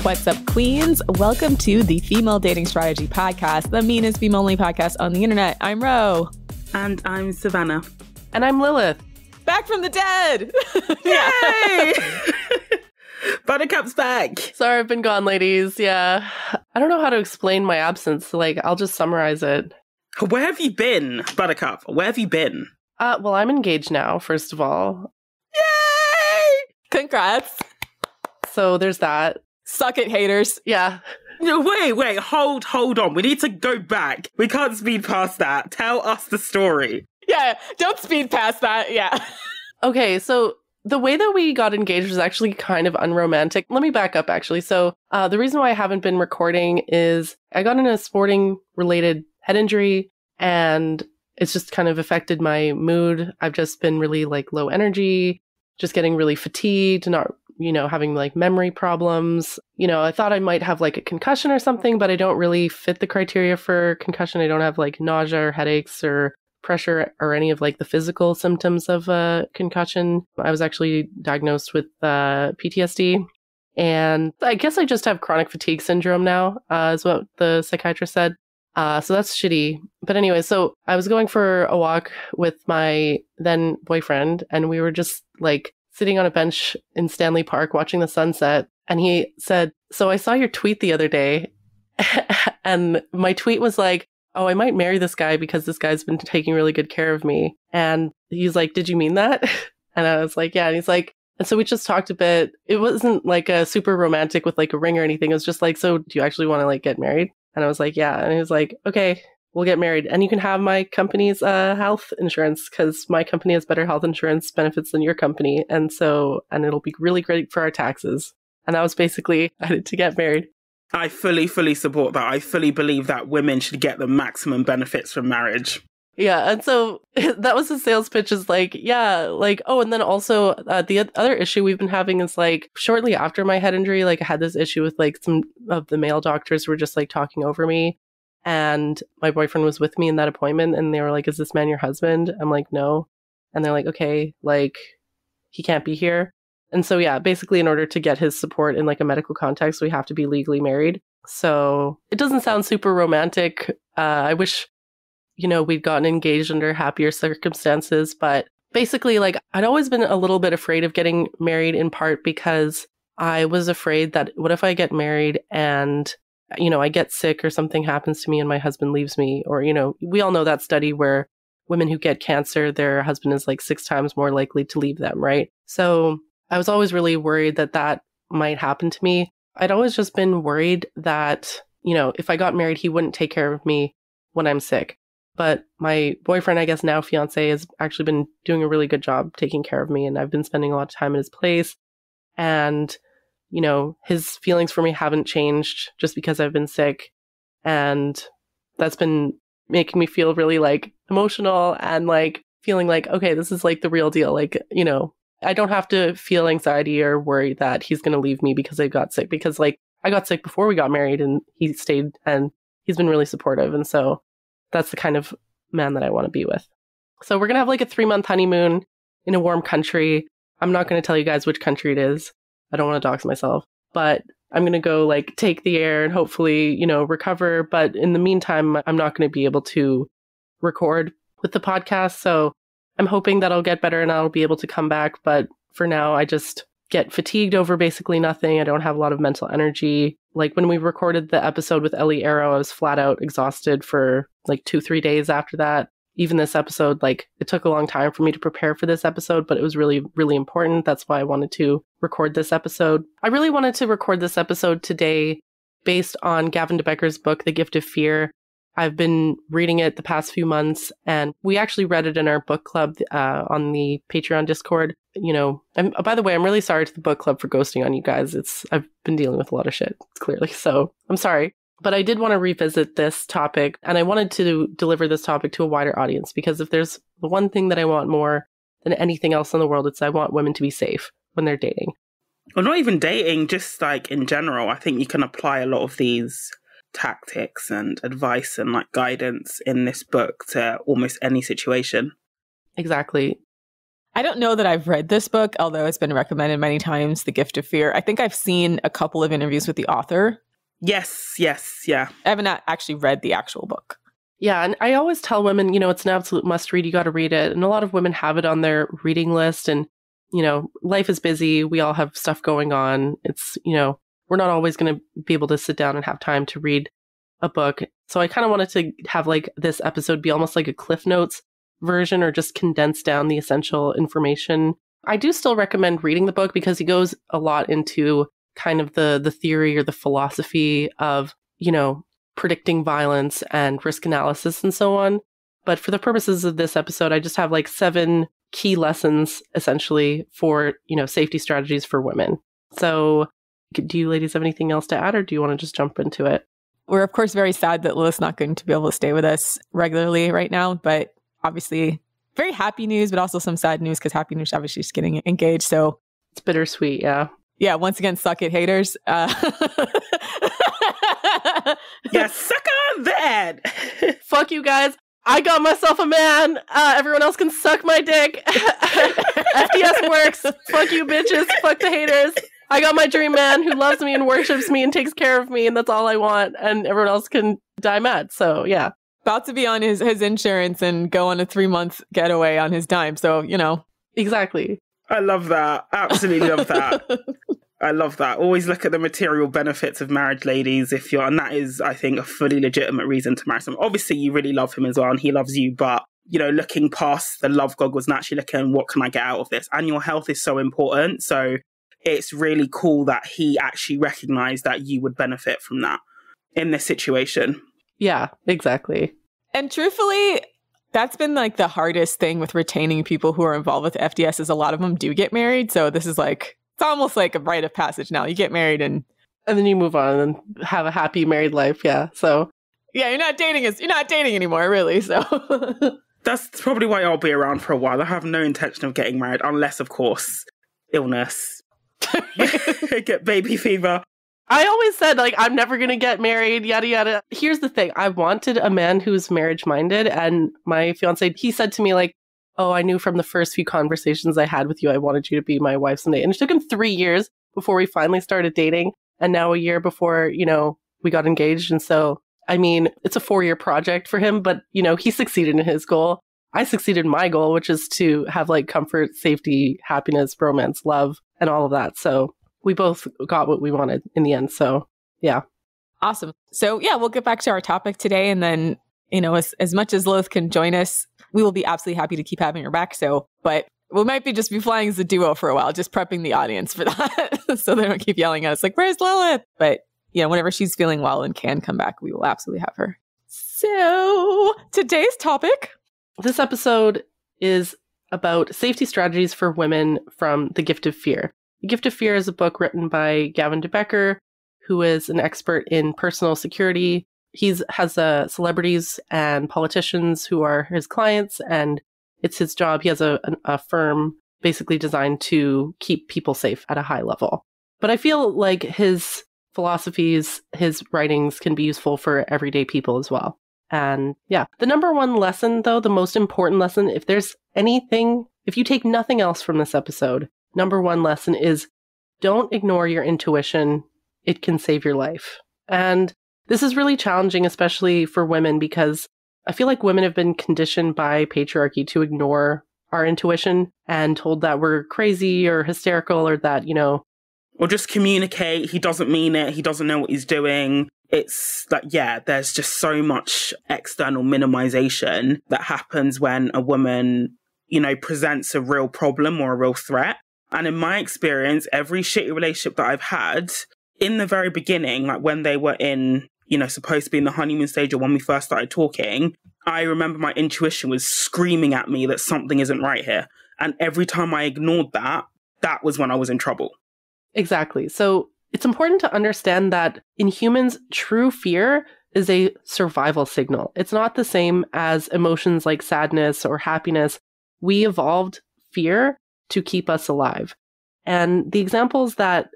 What's up, queens? Welcome to the Female Dating Strategy Podcast, the meanest female-only podcast on the internet. I'm Ro. And I'm Savannah. And I'm Lilith. Back from the dead! Yay! Buttercup's back. Sorry, I've been gone, ladies. Yeah. I don't know how to explain my absence. So, I'll just summarize it. Where have you been, Buttercup? Where have you been? Well, I'm engaged now, first of all. Yay! Congrats. So there's that. Suck it, haters. Yeah. No, wait, hold on. We need to go back. We can't speed past that. Tell us the story. Yeah, don't speed past that. Yeah. Okay, so the way that we got engaged was actually kind of unromantic. Let me back up, actually. So the reason why I haven't been recording is I got in a sporting-related head injury, and it's just kind of affected my mood. I've just been really, low energy, just getting really fatigued, not having memory problems. I thought I might have a concussion or something, but I don't really fit the criteria for concussion. I don't have nausea or headaches or pressure or any of the physical symptoms of concussion. I was actually diagnosed with PTSD. And I guess I just have chronic fatigue syndrome now, is what the psychiatrist said. So that's shitty. But anyway, so I was going for a walk with my then boyfriend, and we were just sitting on a bench in Stanley Park watching the sunset. And he said, "So I saw your tweet the other day." And my tweet was "Oh, I might marry this guy because this guy's been taking really good care of me." And he's like, "Did you mean that?" And I was like, "Yeah." And he's like, and so we just talked a bit. It wasn't a super romantic with a ring or anything. It was just "So do you actually want to get married?" And I was like, "Yeah." And he was like, "Okay, we'll get married. And you can have my company's health insurance because my company has better health insurance benefits than your company. And it'll be really great for our taxes." And that was basically to get married. I fully support that. I fully believe that women should get the maximum benefits from marriage. Yeah. And so that was the sales pitch is oh, and then also the other issue we've been having is shortly after my head injury, I had this issue with some of the male doctors were just talking over me. And my boyfriend was with me in that appointment, and they were like, "Is this man your husband?" I'm like, "No." And they're like, "Okay, he can't be here." And so, yeah, basically in order to get his support in a medical context, we have to be legally married. So it doesn't sound super romantic. I wish, we'd gotten engaged under happier circumstances. But basically, I'd always been a little bit afraid of getting married, in part because I was afraid that what if I get married and, I get sick or something happens to me and my husband leaves me? Or, we all know that study where women who get cancer, their husband is 6 times more likely to leave them, right? So I was always really worried that that might happen to me. I'd always just been worried that, if I got married, he wouldn't take care of me when I'm sick. But my boyfriend, I guess now fiance, has actually been doing a really good job taking care of me. And I've been spending a lot of time at his place. And, his feelings for me haven't changed just because I've been sick. And that's been making me feel really emotional and feeling okay, this is the real deal. I don't have to feel anxiety or worry that he's going to leave me because I got sick, because I got sick before we got married and he stayed and he's been really supportive. And so that's the kind of man that I want to be with. So we're going to have a 3-month honeymoon in a warm country. I'm not going to tell you guys which country it is. I don't want to dox myself, but I'm going to go take the air and hopefully, recover. But in the meantime, I'm not going to be able to record with the podcast. So I'm hoping that I'll get better and I'll be able to come back. But for now, I just get fatigued over basically nothing. I don't have a lot of mental energy. When we recorded the episode with Ellie Arrow, I was flat out exhausted for 2-3 days after that. Even this episode, it took a long time for me to prepare for this episode, but it was really, really important. That's why I wanted to record this episode. I really wanted to record this episode today based on Gavin De-Becker's book, The Gift of Fear. I've been reading it the past few months, and we actually read it in our book club on the Patreon Discord. By the way, I'm really sorry to the book club for ghosting on you guys. I've been dealing with a lot of shit, clearly, so I'm sorry. But I did want to revisit this topic, and I wanted to deliver this topic to a wider audience, because if there's the one thing that I want more than anything else in the world, it's I want women to be safe when they're dating. Well, not even dating, just in general. I think you can apply a lot of these tactics and advice and guidance in this book to almost any situation. Exactly. I don't know that I've read this book, although it's been recommended many times, The Gift of Fear. I think I've seen a couple of interviews with the author. Yes, yeah. I haven't actually read the actual book. Yeah, and I always tell women, it's an absolute must read. You got to read it. And a lot of women have it on their reading list. And, life is busy. We all have stuff going on. It's, we're not always going to be able to sit down and have time to read a book. So I kind of wanted to have like this episode be almost like a Cliff Notes version or just condense down the essential information. I do still recommend reading the book because he goes a lot into kind of the theory or the philosophy of, predicting violence and risk analysis and so on. But for the purposes of this episode, I just have like 7 key lessons essentially for, safety strategies for women. So do you ladies have anything else to add, or do you want to just jump into it? We're of course very sad that Lilith's not going to be able to stay with us regularly right now, but obviously very happy news, but also some sad news because happy news, obviously she's getting engaged. So it's bittersweet. Yeah. Yeah. Once again, suck it, haters. Yeah, suck on that. Fuck you guys. I got myself a man. Everyone else can suck my dick. FDS works. Fuck you bitches. Fuck the haters. I got my dream man who loves me and worships me and takes care of me, and that's all I want. And everyone else can die mad. So yeah. About to be on his insurance and go on a 3-month getaway on his dime. So, Exactly. I love that. Absolutely love that. I love that. Always look at the material benefits of marriage, ladies. And that is, I think, a fully legitimate reason to marry someone. Obviously, you really love him as well, and he loves you. But, looking past the love goggles and actually looking, what can I get out of this? And your health is so important. So it's really cool that he actually recognized that you would benefit from that in this situation. Yeah, exactly. And truthfully, that's been like the hardest thing with retaining people who are involved with FDS is a lot of them do get married. So this is like, it's almost like a rite of passage now. You get married and then you move on and have a happy married life. Yeah. So yeah, you're not dating anymore, really. So that's probably why I'll be around for a while. I have no intention of getting married unless, of course, illness. Get baby fever. I always said, I'm never going to get married, yada, yada. Here's the thing. I wanted a man who's marriage-minded, and my fiancé, he said to me, oh, I knew from the first few conversations I had with you, I wanted you to be my wife someday. And it took him 3 years before we finally started dating, and now a year before, we got engaged. And so, it's a 4-year project for him, but, he succeeded in his goal. I succeeded in my goal, which is to have, comfort, safety, happiness, romance, love, and all of that. So we both got what we wanted in the end. So, yeah. Awesome. So, yeah, we'll get back to our topic today. And then, as much as Lilith can join us, we will be absolutely happy to keep having her back. So, but we might be just be flying as a duo for a while, just prepping the audience for that. So they don't keep yelling at us where's Lilith? But, whenever she's feeling well and can come back, we will absolutely have her. So today's topic. This episode is about safety strategies for women from The Gift of Fear. The Gift of Fear is a book written by Gavin De-Becker, who is an expert in personal security. He has celebrities and politicians who are his clients, and it's his job. He has a firm basically designed to keep people safe at a high level. But I feel like his philosophies, his writings can be useful for everyday people as well. And yeah, the number one lesson, though, the most important lesson, if you take nothing else from this episode, number one lesson is don't ignore your intuition. It can save your life. And this is really challenging, especially for women, because I feel like women have been conditioned by patriarchy to ignore our intuition and told that we're crazy or hysterical or that, Or just communicate. He doesn't mean it. He doesn't know what he's doing. It's there's just so much external minimization that happens when a woman, presents a real problem or a real threat. And in my experience, every shitty relationship that I've had in the very beginning, when they were in, supposed to be in the honeymoon stage or when we first started talking, I remember my intuition was screaming at me that something isn't right here. And every time I ignored that, that was when I was in trouble. Exactly. So it's important to understand that in humans, true fear is a survival signal. It's not the same as emotions like sadness or happiness. We evolved fear to keep us alive. And the examples that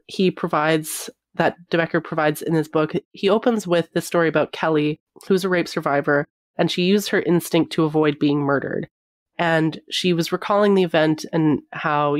that De-Becker provides in his book, he opens with this story about Kelly, who's a rape survivor, and she used her instinct to avoid being murdered. And she was recalling the event and how,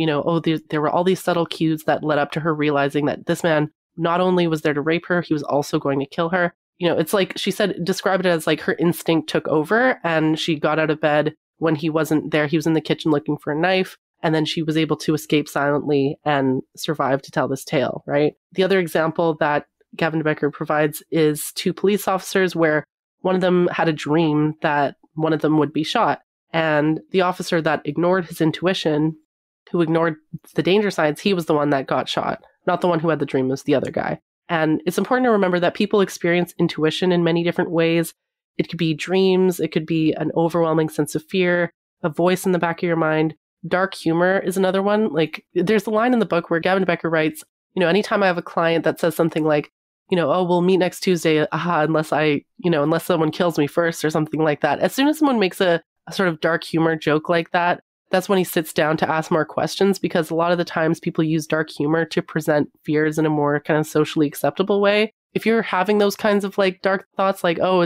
there were all these subtle cues that led up to her realizing that this man not only was there to rape her, he was also going to kill her. It's like she said, described it as like her instinct took over and she got out of bed when he wasn't there. He was in the kitchen looking for a knife. And then she was able to escape silently and survive to tell this tale, right? The other example that Gavin De-Becker provides is 2 police officers where one of them had a dream that one of them would be shot. And the officer that ignored his intuition, who ignored the danger signs, he was the one that got shot, not the one who had the dream, was the other guy. And it's important to remember that people experience intuition in many different ways. It could be dreams, it could be an overwhelming sense of fear, a voice in the back of your mind. Dark humor is another one. Like, there's a line in the book where Gavin De-Becker writes, anytime I have a client that says something like, oh, we'll meet next Tuesday, unless someone kills me first or something like that. As soon as someone makes a sort of dark humor joke like that, that's when he sits down to ask more questions, because a lot of the times people use dark humor to present fears in a more kind of socially acceptable way. If you're having those kinds of like dark thoughts, like, oh,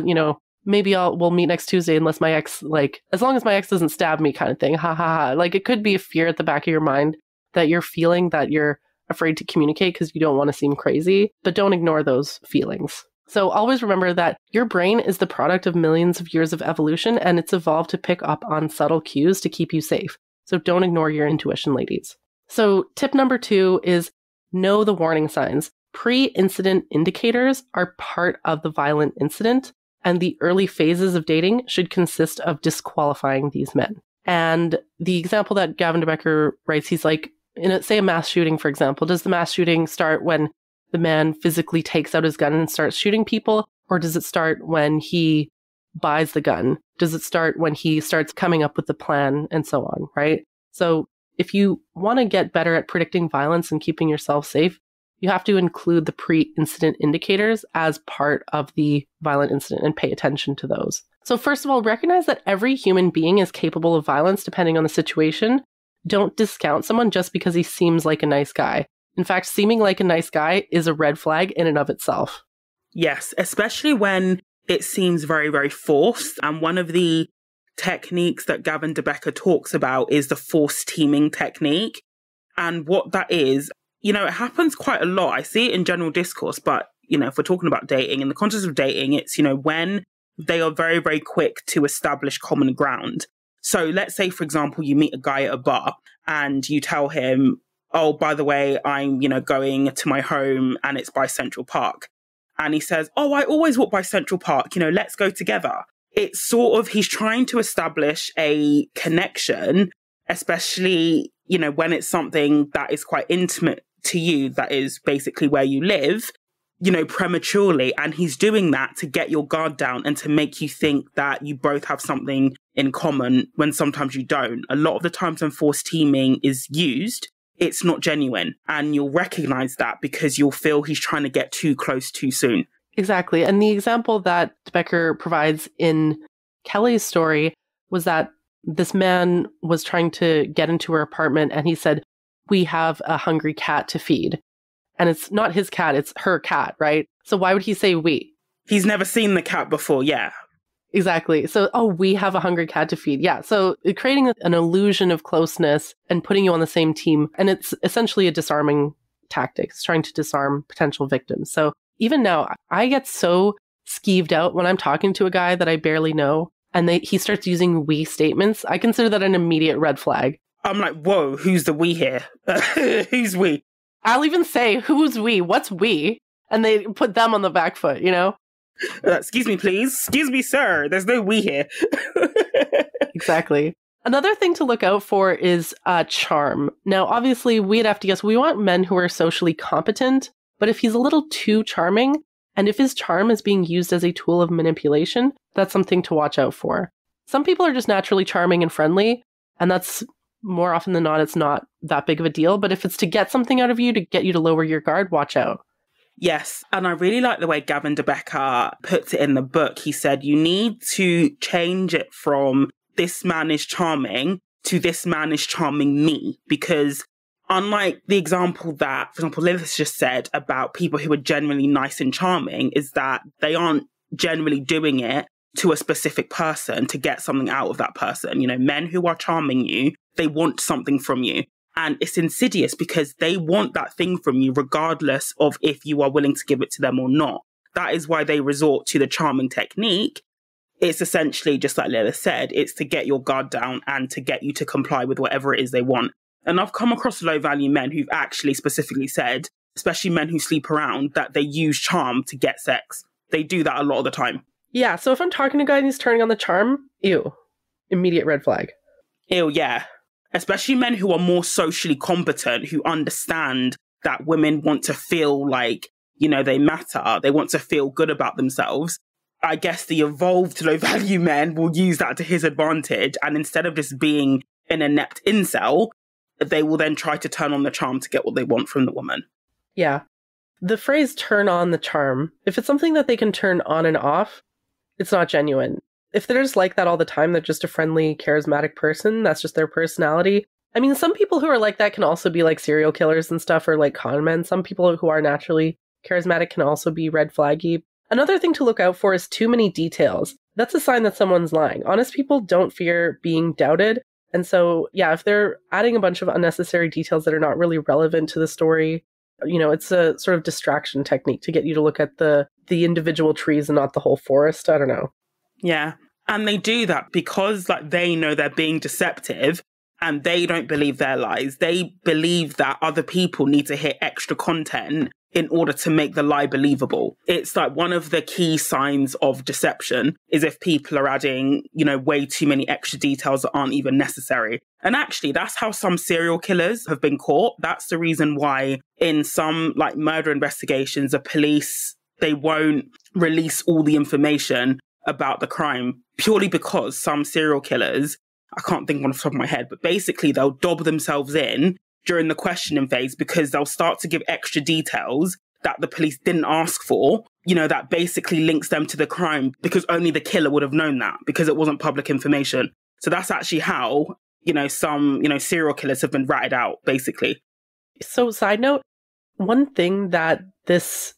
maybe we'll meet next Tuesday unless my ex, like, as long as my ex doesn't stab me kind of thing, ha ha ha. Like, it could be a fear at the back of your mind that you're feeling, that you're afraid to communicate because you don't want to seem crazy, but don't ignore those feelings. So always remember that your brain is the product of millions of years of evolution, and it's evolved to pick up on subtle cues to keep you safe. So don't ignore your intuition, ladies. So tip number 2 is know the warning signs. Pre-incident indicators are part of the violent incident, and the early phases of dating should consist of disqualifying these men. And the example that Gavin De-Becker writes, he's like, say a mass shooting, for example, does the mass shooting start when the man physically takes out his gun and starts shooting people? Or does it start when he buys the gun? Does it start when he starts coming up with the plan and so on, right? So if you want to get better at predicting violence and keeping yourself safe, you have to include the pre-incident indicators as part of the violent incident and pay attention to those. So first of all, recognize that every human being is capable of violence depending on the situation. Don't discount someone just because he seems like a nice guy. In fact, seeming like a nice guy is a red flag in and of itself. Yes, especially when it seems very, very forced. And one of the techniques that Gavin De-Becker talks about is the forced teaming technique. And what that is, it happens quite a lot. I see it in general discourse, but, if we're talking about dating, in the context of dating, it's, when they are very, very quick to establish common ground. So let's say, for example, you meet a guy at a bar and you tell him, oh, by the way, I'm, going to my home and it's by Central Park. And he says, oh, I always walk by Central Park, let's go together. It's sort of, he's trying to establish a connection, especially, when it's something that is quite intimate to you, that is basically where you live, prematurely. And he's doing that to get your guard down and to make you think that you both have something in common when sometimes you don't. A lot of the times when forced teaming is used, it's not genuine. And you'll recognize that because you'll feel he's trying to get too close too soon. Exactly. And the example that De-Becker provides in Kelly's story was that this man was trying to get into her apartment and he said, we have a hungry cat to feed. And it's not his cat, it's her cat, right? So why would he say we? He's never seen the cat before, yeah. Exactly. So, we have a hungry cat to feed. Yeah. So creating an illusion of closeness and putting you on the same team. And it's essentially a disarming tactic. It's trying to disarm potential victims. So even now, I get so skeeved out when I'm talking to a guy that I barely know and he starts using we statements. I consider that an immediate red flag. I'm like, whoa, who's the we here? Who's we? I'll even say, who's we? What's we? And they put them on the back foot, Excuse me, please. Excuse me, sir. There's no we here. Exactly. Another thing to look out for is charm. Now, obviously, we'd have to guess we want men who are socially competent, but if he's a little too charming, and if his charm is being used as a tool of manipulation, that's something to watch out for. Some people are just naturally charming and friendly, and that's more often than not, it's not that big of a deal. But if it's to get something out of you, to get you to lower your guard, watch out. Yes, and I really like the way Gavin De-Becker puts it in the book. He said, you need to change it from this man is charming to this man is charming me. Because unlike the example that, for example, Lilith just said about people who are generally nice and charming, is that they aren't generally doing it to a specific person to get something out of that person. You know, men who are charming you, they want something from you. And it's insidious because they want that thing from you regardless of if you are willing to give it to them or not. That is why they resort to the charming technique. It's essentially, just like Lilith said, it's to get your guard down and to get you to comply with whatever it is they want. And I've come across low-value men who've actually specifically said, especially men who sleep around, that they use charm to get sex. They do that a lot of the time. Yeah, so if I'm talking to a guy and he's turning on the charm, ew. Immediate red flag. Ew, yeah. Especially men who are more socially competent, who understand that women want to feel like, you know, they matter. They want to feel good about themselves. I guess the evolved low-value men will use that to his advantage. And instead of just being an inept incel, they will then try to turn on the charm to get what they want from the woman. Yeah. The phrase turn on the charm, if it's something that they can turn on and off, it's not genuine. If they're just like that all the time, they're just a friendly, charismatic person, that's just their personality. I mean, some people who are like that can also be like serial killers and stuff, or like con men. Some people who are naturally charismatic can also be red flaggy. Another thing to look out for is too many details. That's a sign that someone's lying. Honest people don't fear being doubted. And so, yeah, if they're adding a bunch of unnecessary details that are not really relevant to the story, you know, it's a sort of distraction technique to get you to look at the individual trees and not the whole forest. I don't know. Yeah. And they do that because like they know they're being deceptive and they don't believe their lies. They believe that other people need to hit extra content in order to make the lie believable. It's like one of the key signs of deception is if people are adding, you know, way too many extra details that aren't even necessary. And actually, that's how some serial killers have been caught. That's the reason why in some like murder investigations, the police, they won't release all the information about the crime purely because some serial killers, I can't think on the top of my head, but basically they'll dob themselves in during the questioning phase because they'll start to give extra details that the police didn't ask for, you know, that basically links them to the crime because only the killer would have known that because it wasn't public information. So that's actually how, you know, some, you know, serial killers have been ratted out, basically. So side note, one thing that this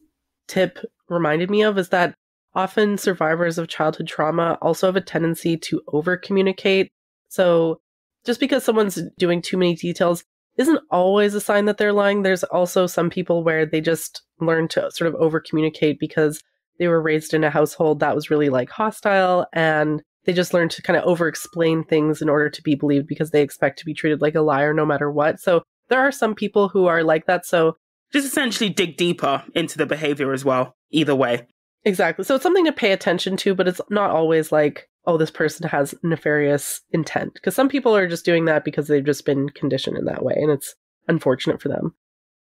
tip reminded me of is that often survivors of childhood trauma also have a tendency to over-communicate. So just because someone's doing too many details isn't always a sign that they're lying. There's also some people where they just learn to sort of over-communicate because they were raised in a household that was really like hostile, and they just learn to kind of over-explain things in order to be believed because they expect to be treated like a liar no matter what. So there are some people who are like that. So just essentially dig deeper into the behavior as well, either way. Exactly. So it's something to pay attention to, but it's not always like, oh, this person has nefarious intent. Because some people are just doing that because they've just been conditioned in that way, and it's unfortunate for them.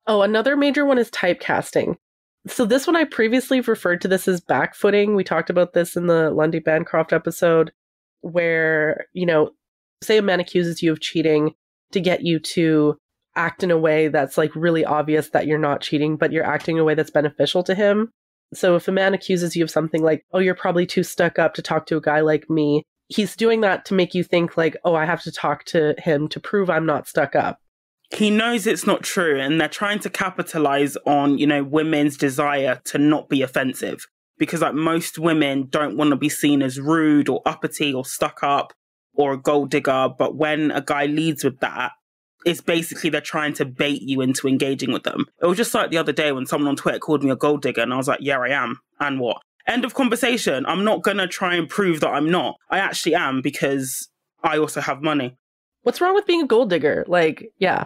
Oh, another major one is typecasting. So this one, I previously referred to this as backfooting. We talked about this in the Lundy Bancroft episode where, you know, say a man accuses you of cheating to get you to act in a way that's like really obvious that you're not cheating, but you're acting in a way that's beneficial to him. So if a man accuses you of something like, oh, you're probably too stuck up to talk to a guy like me, he's doing that to make you think like, oh, I have to talk to him to prove I'm not stuck up. He knows it's not true, and they're trying to capitalize on, you know, women's desire to not be offensive. Because like most women don't want to be seen as rude or uppity or stuck up or a gold digger. But when a guy leads with that, it's basically they're trying to bait you into engaging with them. It was just like the other day when someone on Twitter called me a gold digger and I was like, yeah, I am. And what? End of conversation. I'm not going to try and prove that I'm not. I actually am because I also have money. What's wrong with being a gold digger? Like, yeah.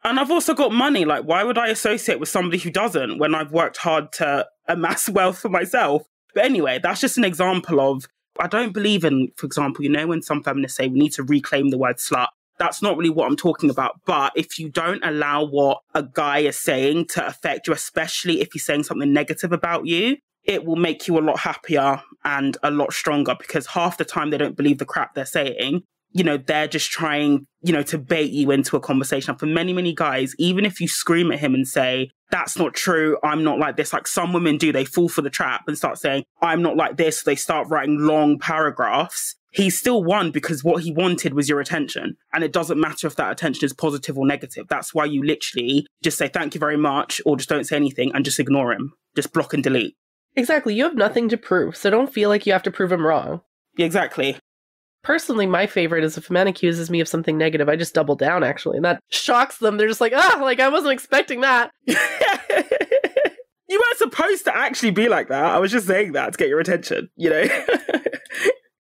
And I've also got money. Like, why would I associate with somebody who doesn't when I've worked hard to amass wealth for myself? But anyway, that's just an example of, I don't believe in, for example, you know, when some feminists say we need to reclaim the word slut. That's not really what I'm talking about. But if you don't allow what a guy is saying to affect you, especially if he's saying something negative about you, it will make you a lot happier and a lot stronger because half the time they don't believe the crap they're saying. You know, they're just trying, you know, to bait you into a conversation. And for many, many guys, even if you scream at him and say, that's not true, I'm not like this, like some women do, they fall for the trap and start saying, I'm not like this. They start writing long paragraphs. He still won because what he wanted was your attention. And it doesn't matter if that attention is positive or negative. That's why you literally just say, thank you very much, or just don't say anything and just ignore him. Just block and delete. Exactly. You have nothing to prove, so don't feel like you have to prove him wrong. Exactly. Personally, my favorite is if a man accuses me of something negative, I just double down, actually. And that shocks them. They're just like, like I wasn't expecting that. You weren't supposed to actually be like that. I was just saying that to get your attention, you know?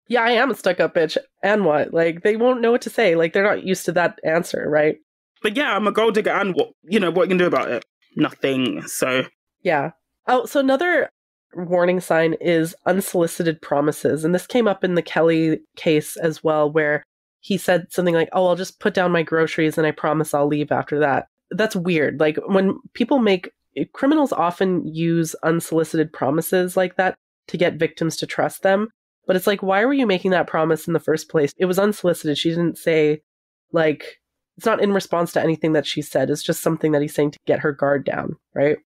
Yeah, I am a stuck-up bitch. And what? Like, they won't know what to say. Like, they're not used to that answer, right? But yeah, I'm a gold digger, and what you can do about it? Nothing. So yeah. Oh, so another warning sign is unsolicited promises. And this came up in the Kelly case as well, where he said something like, oh, I'll just put down my groceries and I promise I'll leave after that. That's weird. Like, when criminals often use unsolicited promises like that to get victims to trust them. But it's like, why were you making that promise in the first place? It was unsolicited. She didn't say, like, it's not in response to anything that she said. It's just something that he's saying to get her guard down, right?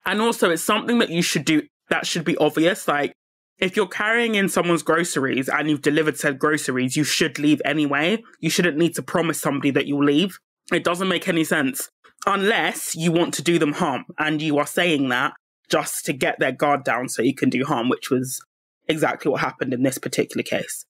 And also, it's something that you should do that should be obvious. Like, if you're carrying in someone's groceries and you've delivered said groceries, you should leave anyway. You shouldn't need to promise somebody that you'll leave. It doesn't make any sense unless you want to do them harm. And you are saying that just to get their guard down so you can do harm, which was exactly what happened in this particular case.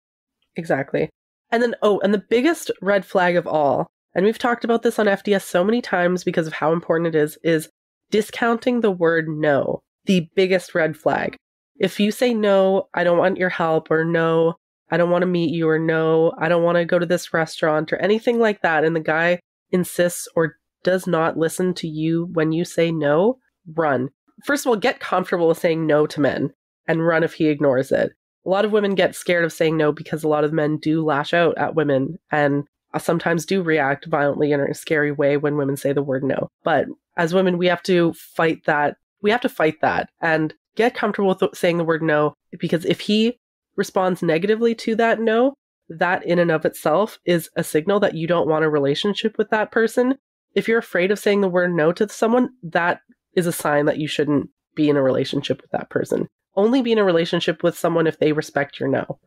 Exactly. And then, and the biggest red flag of all, and we've talked about this on FDS so many times because of how important it is discounting the word no. The biggest red flag. If you say, no, I don't want your help, or no, I don't want to meet you, or no, I don't want to go to this restaurant, or anything like that, and the guy insists or does not listen to you when you say no, run. First of all, get comfortable with saying no to men and run if he ignores it. A lot of women get scared of saying no because a lot of men do lash out at women and sometimes do react violently in a scary way when women say the word no. But as women, we have to fight that. We have to fight that and get comfortable with saying the word no, because if he responds negatively to that no, that in and of itself is a signal that you don't want a relationship with that person. If you're afraid of saying the word no to someone, that is a sign that you shouldn't be in a relationship with that person. Only be in a relationship with someone if they respect your no.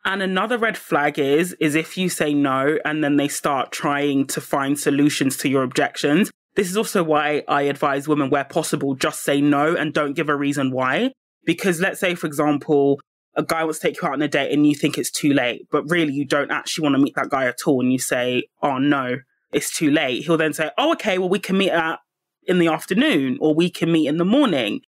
And another red flag is if you say no and then they start trying to find solutions to your objections. This is also why I advise women, where possible, just say no and don't give a reason why. Because let's say, for example, a guy wants to take you out on a date and you think it's too late, but really you don't actually want to meet that guy at all. And you say, oh no, it's too late. He'll then say, oh, okay, well, we can meet in the afternoon, or we can meet in the morning.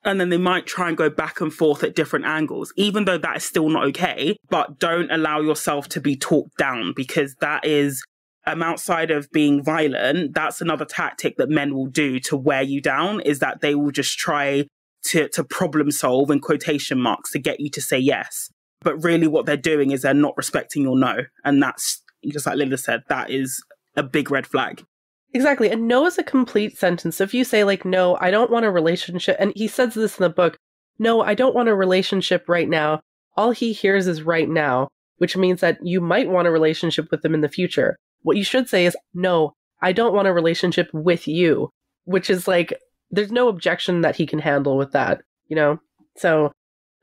And then they might try and go back and forth at different angles, even though that is still not okay. But don't allow yourself to be talked down, because that is, outside of being violent, that's another tactic that men will do to wear you down, is that they will just try to problem solve, in quotation marks, to get you to say yes. But really what they're doing is they're not respecting your no. And that's, just like Lilith said, that is a big red flag. Exactly. And no is a complete sentence. So if you say, like, no, I don't want a relationship, and he says this in the book, no, I don't want a relationship right now. All he hears is right now, which means that you might want a relationship with them in the future. What you should say is, no, I don't want a relationship with you, which is like, there's no objection that he can handle with that, you know? So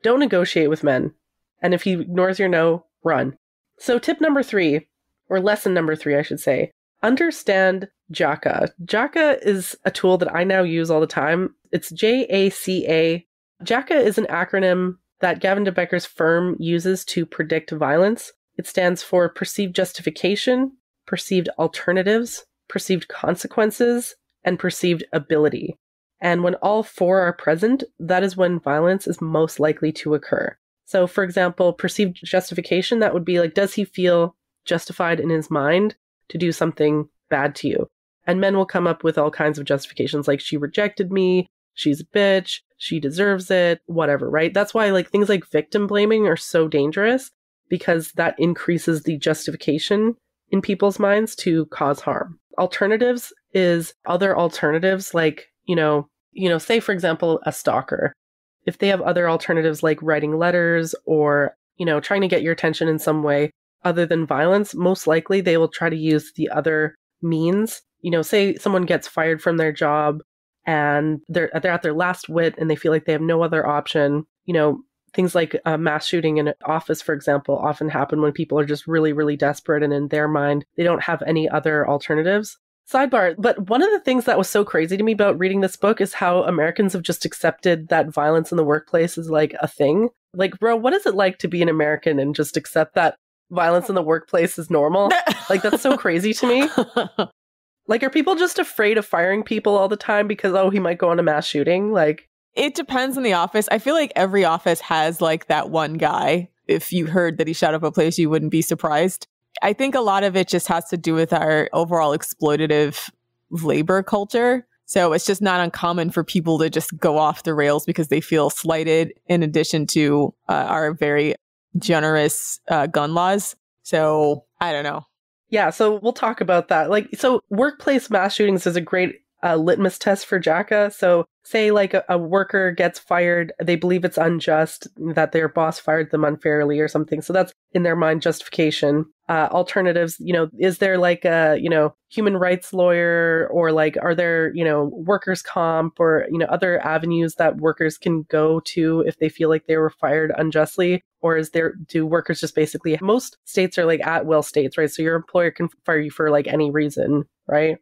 don't negotiate with men. And if he ignores your no, run. So tip number 3, or lesson number 3, I should say, understand JACA. JACA is a tool that I now use all the time. It's JACA. JACA is an acronym that Gavin De-Becker's firm uses to predict violence. It stands for perceived justification, perceived alternatives, perceived consequences, and perceived ability. And when all 4 are present, that is when violence is most likely to occur. So, for example, perceived justification, that would be like, does he feel justified in his mind to do something bad to you? And men will come up with all kinds of justifications, like, she rejected me, she's a bitch, she deserves it, whatever, right? That's why, like, things like victim blaming are so dangerous, because that increases the justification in people's minds to cause harm. Alternatives is other alternatives, like, say, for example, a stalker. If they have other alternatives like writing letters or, trying to get your attention in some way other than violence, most likely they will try to use the other means. Say someone gets fired from their job and they're at their last wit and they feel like they have no other option. Things like a mass shooting in an office, for example, often happen when people are just really, really desperate, and in their mind, they don't have any other alternatives. Sidebar, but one of the things that was so crazy to me about reading this book is how Americans have just accepted that violence in the workplace is like a thing. Like, bro, what is it like to be an American and just accept that violence in the workplace is normal? Like, that's so crazy to me. Like, are people just afraid of firing people all the time because, oh, he might go on a mass shooting? Like, it depends on the office. I feel like every office has like that one guy. If you heard that he shot up a place, you wouldn't be surprised. I think a lot of it just has to do with our overall exploitative labor culture. So it's just not uncommon for people to just go off the rails because they feel slighted, in addition to our very generous gun laws. So I don't know. Yeah, so we'll talk about that. Like, so workplace mass shootings is a great litmus test for JACA. So say like a worker gets fired, they believe it's unjust, that their boss fired them unfairly or something. So that's in their mind justification. Alternatives, is there like a, human rights lawyer, or like, are there, workers' comp, or, other avenues that workers can go to if they feel like they were fired unjustly? Or do workers just basically, most states are like at will states, right? So your employer can fire you for like any reason, right?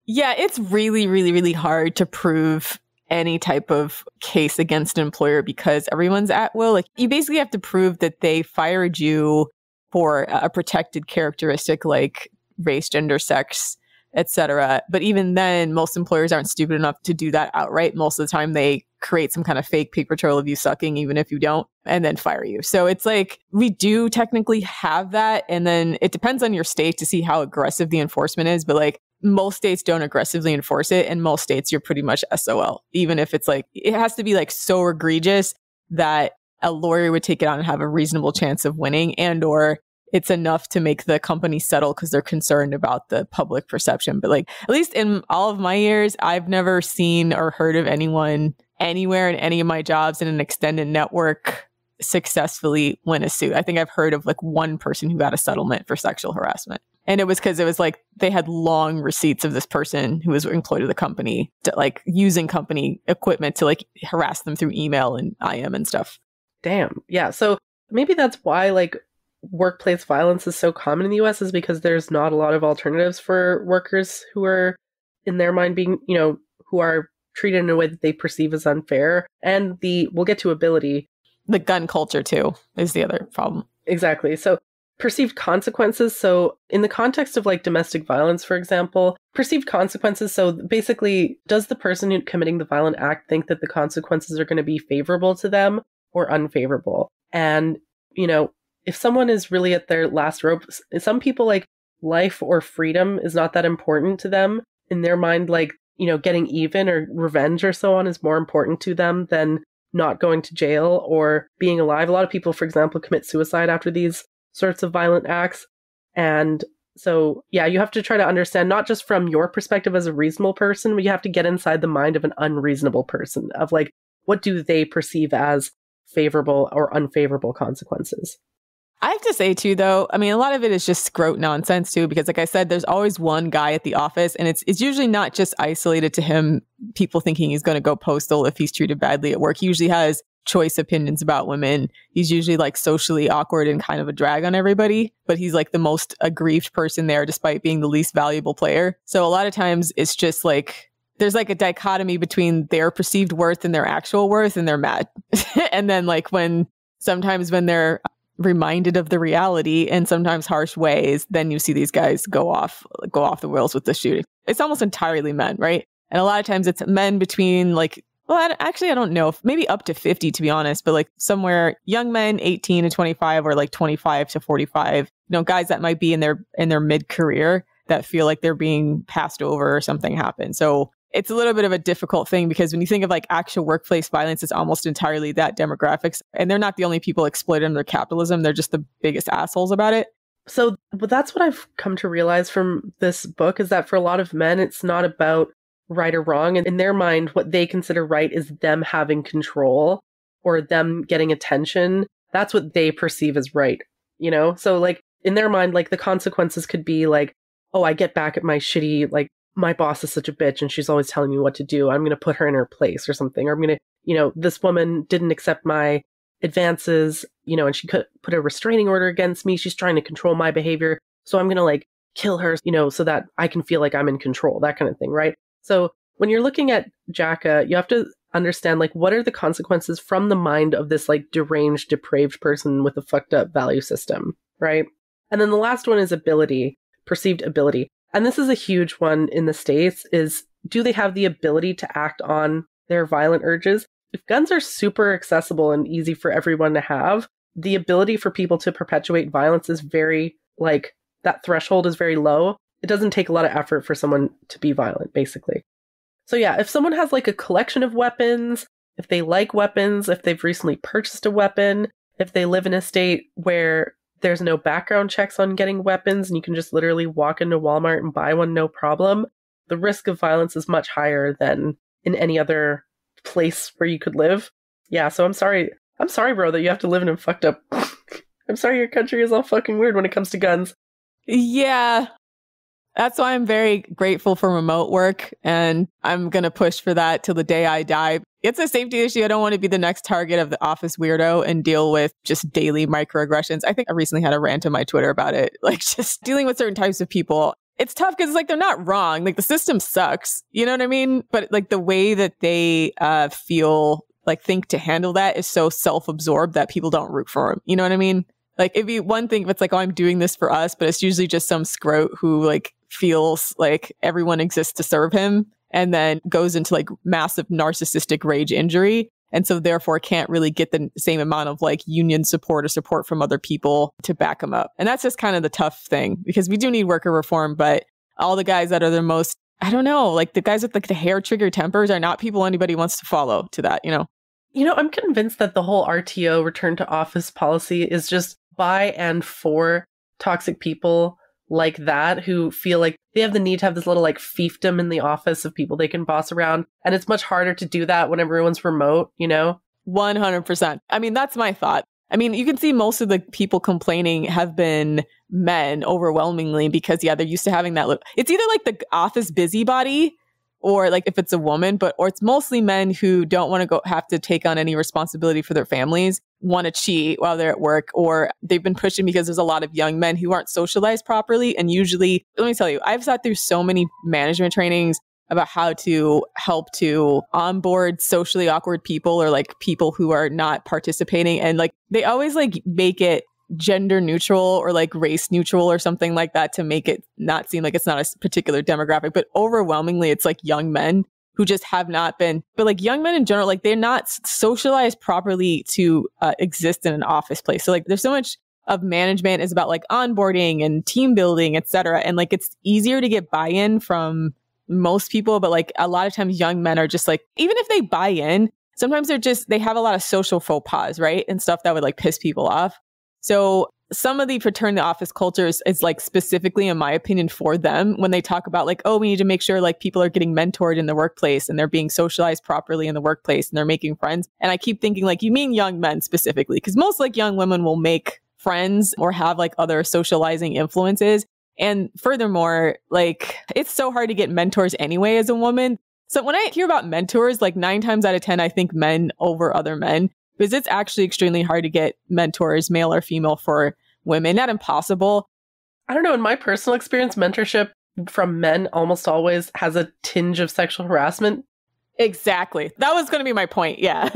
Yeah, it's really, really, really hard to prove any type of case against an employer because everyone's at will. Like, you basically have to prove that they fired you for a protected characteristic like race, gender, sex, etc. But even then, most employers aren't stupid enough to do that outright. Most of the time, they create some kind of fake paper trail of you sucking, even if you don't, and then fire you. So it's like, we do technically have that. And then it depends on your state to see how aggressive the enforcement is. But like, most states don't aggressively enforce it. And most states, you're pretty much SOL, even if it's like, it has to be like so egregious that a lawyer would take it on and have a reasonable chance of winning, and or it's enough to make the company settle because they're concerned about the public perception. But like, at least in all of my years, I've never seen or heard of anyone anywhere in any of my jobs in an extended network successfully win a suit. I think I've heard of like one person who got a settlement for sexual harassment. And it was because it was like they had long receipts of this person who was employed at the company to like using company equipment to like harass them through email and IM and stuff. Damn. Yeah. So maybe that's why like workplace violence is so common in the US, is because there's not a lot of alternatives for workers who are in their mind being, who are treated in a way that they perceive as unfair. And we'll get to ability. The gun culture too is the other problem. Exactly. So perceived consequences. So in the context of like domestic violence, for example, perceived consequences. So basically, does the person who committing the violent act think that the consequences are going to be favorable to them or unfavorable? And, if someone is really at their last rope, some people like life or freedom is not that important to them. In their mind, like, getting even or revenge or so on is more important to them than not going to jail or being alive. A lot of people, for example, commit suicide after these sorts of violent acts. And so, yeah, you have to try to understand, not just from your perspective as a reasonable person, but you have to get inside the mind of an unreasonable person, of like, what do they perceive as favorable or unfavorable consequences? I have to say too, though, I mean, a lot of it is just scrote nonsense too, because like I said, there's always one guy at the office, and it's usually not just isolated to him, people thinking he's going to go postal if he's treated badly at work. He usually has choice opinions about women. He's usually like socially awkward and kind of a drag on everybody, but he's like the most aggrieved person there despite being the least valuable player. So a lot of times it's just like, there's like a dichotomy between their perceived worth and their actual worth, and they're mad. And then like sometimes when they're reminded of the reality in sometimes harsh ways, then you see these guys go off the rails with the shooting. It's almost entirely men, right? And a lot of times it's men between like, well, actually, I don't know, maybe up to 50 to be honest, but like somewhere young men, 18 to 25 or like 25 to 45, guys that might be in their mid-career that feel like they're being passed over or something happened. So it's a little bit of a difficult thing because when you think of like actual workplace violence, it's almost entirely that demographics. And they're not the only people exploited under capitalism. They're just the biggest assholes about it. So but that's what I've come to realize from this book, is that for a lot of men, it's not about right or wrong. And in their mind, what they consider right is them having control or them getting attention. That's what they perceive as right, So like in their mind, like the consequences could be like, oh, I get back at my shitty, like, my boss is such a bitch and she's always telling me what to do. I'm going to put her in her place or something. Or I'm going to, this woman didn't accept my advances, and she could put a restraining order against me. She's trying to control my behavior. So I'm going to like kill her, so that I can feel like I'm in control, that kind of thing, right? So when you're looking at Jacka, you have to understand, like, what are the consequences from the mind of this, like, deranged, depraved person with a fucked up value system, right? And then the last one is ability, perceived ability. And this is a huge one in the States, is do they have the ability to act on their violent urges? If guns are super accessible and easy for everyone to have, the ability for people to perpetuate violence is very, like, that threshold is very low. It doesn't take a lot of effort for someone to be violent, basically. So yeah, if someone has like a collection of weapons, if they like weapons, if they've recently purchased a weapon, if they live in a state where there's no background checks on getting weapons and you can just literally walk into Walmart and buy one, no problem, the risk of violence is much higher than in any other place where you could live. Yeah, so I'm sorry, bro, that you have to live in a fucked up... I'm sorry your country is all fucking weird when it comes to guns. Yeah. That's why I'm very grateful for remote work, and I'm going to push for that till the day I die. It's a safety issue. I don't want to be the next target of the office weirdo and deal with just daily microaggressions. I think I recently had a rant on my Twitter about it, like just dealing with certain types of people. It's tough because like they're not wrong. Like the system sucks. You know what I mean? But like the way that they think to handle that is so self-absorbed that people don't root for them. You know what I mean? Like it'd be one thing if it's like, oh, I'm doing this for us, but it's usually just some scrote who like feels like everyone exists to serve him and then goes into like massive narcissistic rage injury. And so therefore can't really get the same amount of like union support or support from other people to back him up. And that's just kind of the tough thing because we do need worker reform, but all the guys that are the most, I don't know, like the guys with like the hair trigger tempers are not people anybody wants to follow to that, you know? You know, I'm convinced that the whole RTO, return to office policy, is just by and for toxic people like that who feel like they have the need to have this little like fiefdom in the office of people they can boss around. And it's much harder to do that when everyone's remote, you know? 100%. I mean, that's my thought. I mean, you can see most of the people complaining have been men overwhelmingly because, yeah, they're used to having that. It's either like the office busybody or like if it's a woman, or it's mostly men who don't want to have to take on any responsibility for their families, want to cheat while they're at work, or they've been pushing because there's a lot of young men who aren't socialized properly. And usually, let me tell you, I've sat through so many management trainings about how to help to onboard socially awkward people or like people who are not participating. And like, they always like make it gender neutral or like race neutral or something like that to make it not seem like it's not a particular demographic, but overwhelmingly it's like young men who just have not been, but like young men in general, like they're not socialized properly to exist in an office place. So like there's so much of management is about like onboarding and team building, et cetera. And like, it's easier to get buy-in from most people, but like a lot of times young men are just like, even if they buy in, sometimes they have a lot of social faux pas, right? And stuff that would like piss people off. So some of the return to office cultures is like specifically, in my opinion, for them when they talk about like, oh, we need to make sure like people are getting mentored in the workplace and they're being socialized properly in the workplace and they're making friends. And I keep thinking like, you mean young men specifically, because most like young women will make friends or have like other socializing influences. And furthermore, like it's so hard to get mentors anyway as a woman. So when I hear about mentors, like 9 times out of 10, I think men over other men. Because it's actually extremely hard to get mentors, male or female, for women. Not impossible. I don't know. In my personal experience, mentorship from men almost always has a tinge of sexual harassment. Exactly. That was going to be my point. Yeah.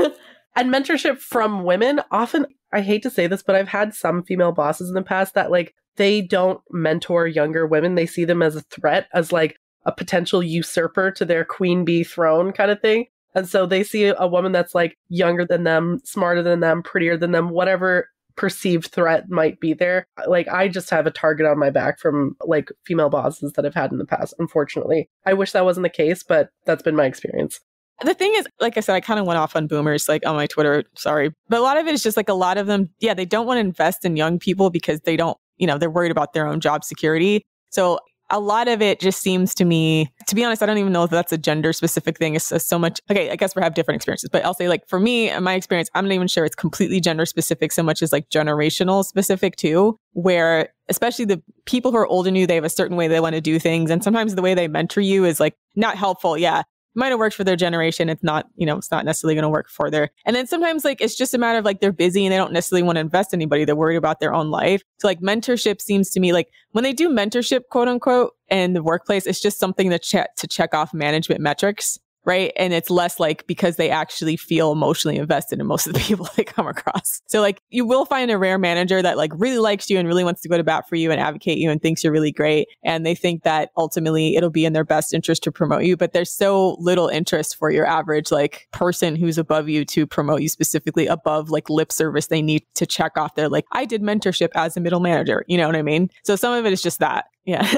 And mentorship from women, often, I hate to say this, but I've had some female bosses in the past that like, they don't mentor younger women. They see them as a threat, as like a potential usurper to their queen bee throne kind of thing. And so they see a woman that's like younger than them, smarter than them, prettier than them, whatever perceived threat might be there. Like I just have a target on my back from like female bosses that I've had in the past, unfortunately. I wish that wasn't the case, but that's been my experience. The thing is, like I said, I kind of went off on boomers, like on my Twitter, sorry. But a lot of it is just like a lot of them, yeah, they don't want to invest in young people because they don't, they're worried about their own job security. So a lot of it just seems to me, to be honest, I don't even know if that's a gender specific thing. It's so much. Okay, I guess we have different experiences, but I'll say like for me and my experience, I'm not even sure it's completely gender specific so much as like generational specific too, where especially the people who are older than you, they have a certain way they want to do things. And sometimes the way they mentor you is like not helpful. Yeah. might have worked for their generation. It's not, it's not necessarily going to work for their. And then sometimes like it's just a matter of like they're busy and they don't necessarily want to invest in anybody. They're worried about their own life. So like mentorship seems to me like when they do mentorship, quote unquote, in the workplace, it's just something to check off management metrics. Right. And it's less like because they actually feel emotionally invested in most of the people they come across. So like you will find a rare manager that like really likes you and really wants to go to bat for you and advocate you and thinks you're really great. And they think that ultimately it'll be in their best interest to promote you. But there's so little interest for your average like person who's above you to promote you specifically above like lip service. They need to check off their like, I did mentorship as a middle manager. You know what I mean? So some of it is just that. Yeah.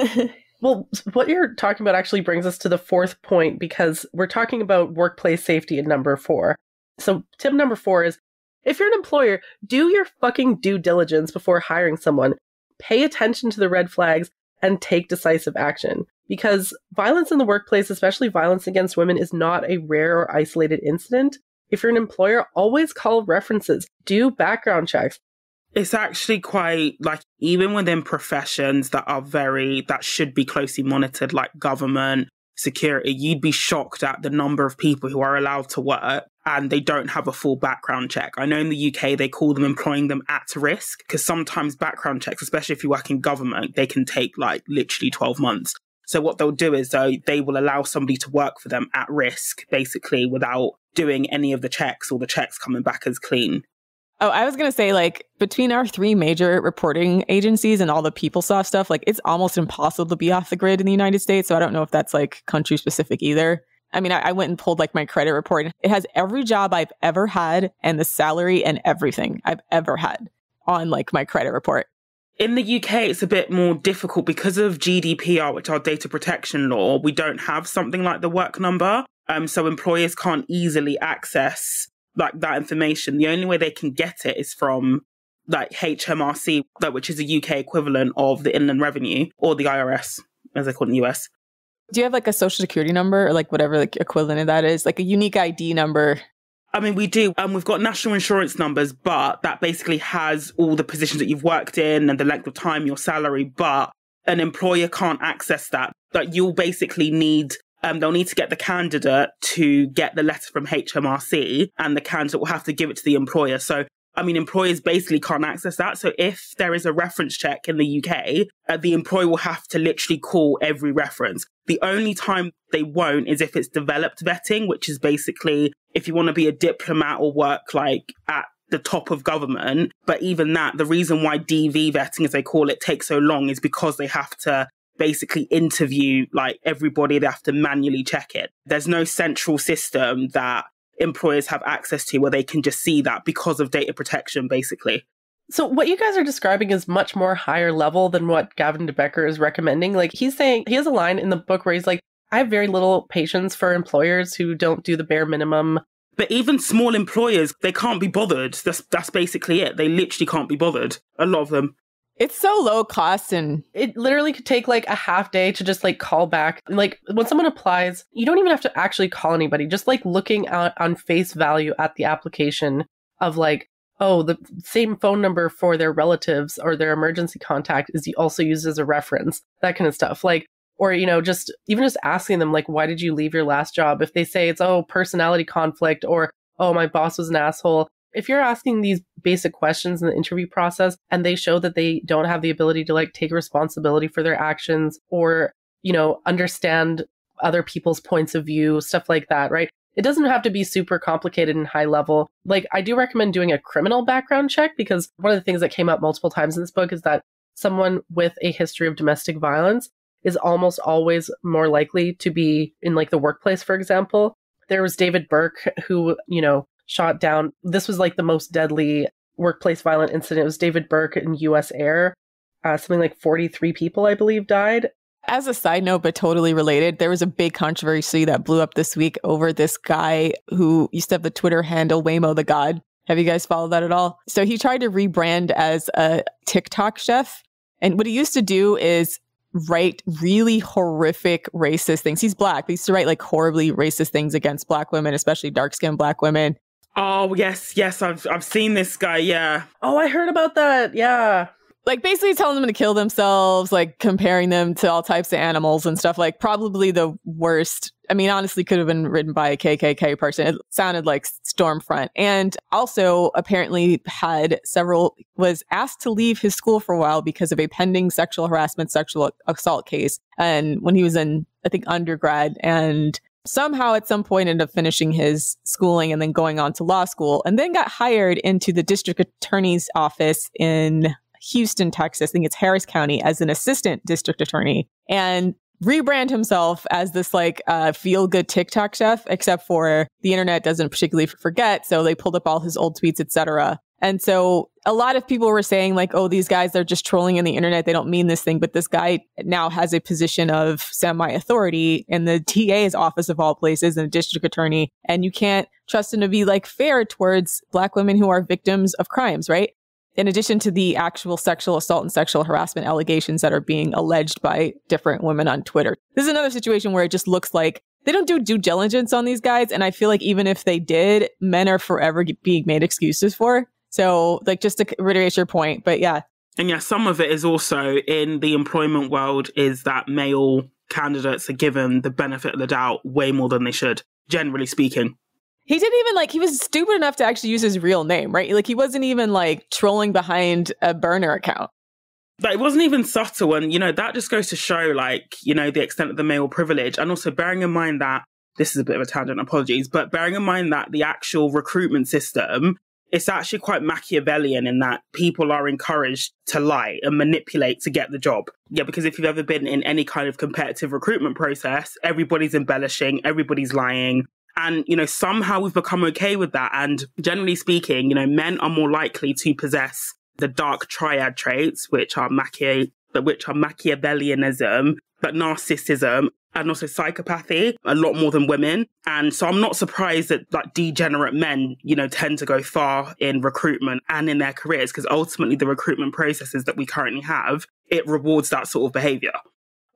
Well, what you're talking about actually brings us to the fourth point, because we're talking about workplace safety in number 4. So tip number 4 is, if you're an employer, do your fucking due diligence before hiring someone. Pay attention to the red flags and take decisive action. Because violence in the workplace, especially violence against women, is not a rare or isolated incident. If you're an employer, always call references. Do background checks. It's actually quite like even within professions that should be closely monitored, like government, security, you'd be shocked at the number of people who are allowed to work and they don't have a full background check. I know in the UK, they call them employing them at risk because sometimes background checks, especially if you work in government, they can take like literally 12 months. So what they'll do is they will allow somebody to work for them at risk, basically without doing any of the checks or the checks coming back as clean. Oh, I was going to say, like, between our 3 major reporting agencies and all the PeopleSoft stuff, like, it's almost impossible to be off the grid in the United States. So I don't know if that's, like, country specific either. I mean, I went and pulled, like, my credit report. It has every job I've ever had and the salary and everything I've ever had on, like, my credit report. In the UK, it's a bit more difficult because of GDPR, which are data protection law. We don't have something like the work number. So employers can't easily access like that information. The only way they can get it is from like HMRC, which is the UK equivalent of the Inland Revenue or the IRS, as they call it in the US. Do you have like a social security number or like whatever like equivalent of that is, like a unique ID number? I mean, we do. We've got national insurance numbers, but that basically has all the positions that you've worked in and the length of time, your salary. But an employer can't access that. Like you'll basically need they'll need to get the candidate to get the letter from HMRC and the candidate will have to give it to the employer. So, I mean, employers basically can't access that. So if there is a reference check in the UK, the employer will have to literally call every reference. The only time they won't is if it's developed vetting, which is basically if you want to be a diplomat or work like at the top of government. But even that, the reason why DV vetting, as they call it, takes so long is because they have to basically interview like everybody. They have to manually check it. There's no central system that employers have access to where they can just see that because of data protection, basically. So what you guys are describing is much more higher level than what Gavin De-Becker is recommending. Like he's saying, he has a line in the book where he's like, I have very little patience for employers who don't do the bare minimum. But even small employers, they can't be bothered. That's basically it. They literally can't be bothered. A lot of them. It's so low cost and it literally could take like a half day to just like call back. Like when someone applies, you don't even have to actually call anybody. Just like looking out on face value at the application of like, oh, the same phone number for their relatives or their emergency contact is also used as a reference, that kind of stuff. Like, or, you know, just even just asking them like, why did you leave your last job? If they say it's, oh, personality conflict or, oh, my boss was an asshole. If you're asking these basic questions in the interview process and they show that they don't have the ability to like take responsibility for their actions or, you know, understand other people's points of view, stuff like that, right? It doesn't have to be super complicated and high level. Like I do recommend doing a criminal background check because one of the things that came up multiple times in this book is that someone with a history of domestic violence is almost always more likely to be in like the workplace, for example. There was David Burke who, you know, shot down. This was like the most deadly workplace violent incident. It was David Burke in US Air. Something like 43 people, I believe, died. As a side note, but totally related, there was a big controversy that blew up this week over this guy who used to have the Twitter handle Waymo the God. Have you guys followed that at all? So he tried to rebrand as a TikTok chef. And what he used to do is write really horrific racist things. He's Black. He used to write like horribly racist things against Black women, especially dark-skinned Black women. Oh, yes, I've seen this guy, yeah. Oh, I heard about that, yeah. like basically telling them to kill themselves, like comparing them to all types of animals and stuff. Like probably the worst. I mean, honestly, could have been written by a KKK person. It sounded like Stormfront. And also apparently was asked to leave his school for a while because of a pending sexual harassment, sexual assault case. And when he was in, I think, undergrad, and somehow at some point ended up finishing his schooling and then going on to law school, and then got hired into the district attorney's office in Houston, Texas. I think it's Harris County, as an assistant district attorney, and rebrand himself as this like feel-good TikTok chef, except for the internet doesn't particularly forget. So they pulled up all his old tweets, etc. And so a lot of people were saying like, oh, these guys are just trolling on the internet. They don't mean this thing. But this guy now has a position of semi-authority in the DA's office of all places and a district attorney. And you can't trust him to be like fair towards Black women who are victims of crimes, right? In addition to the actual sexual assault and sexual harassment allegations that are being alleged by different women on Twitter. This is another situation where it just looks like they don't do due diligence on these guys. And I feel like even if they did, men are forever being made excuses for. So like, just to reiterate your point, but yeah. And yeah, some of it is also in the employment world is that male candidates are given the benefit of the doubt way more than they should, generally speaking. He didn't even like, he was stupid enough to actually use his real name, right? Like he wasn't even like trolling behind a burner account. But it wasn't even subtle. And, you know, that just goes to show like, you know, the extent of the male privilege. And also bearing in mind that, this is a bit of a tangent, apologies, but bearing in mind that the actual recruitment system, it's actually quite Machiavellian in that people are encouraged to lie and manipulate to get the job. Yeah, because if you've ever been in any kind of competitive recruitment process, everybody's embellishing, everybody's lying. And, you know, somehow we've become okay with that. And generally speaking, you know, men are more likely to possess the dark triad traits, which are Machiavellianism, but narcissism, and also psychopathy, a lot more than women. And so I'm not surprised that like degenerate men, you know, tend to go far in recruitment and in their careers, because ultimately the recruitment processes that we currently have, it rewards that sort of behavior.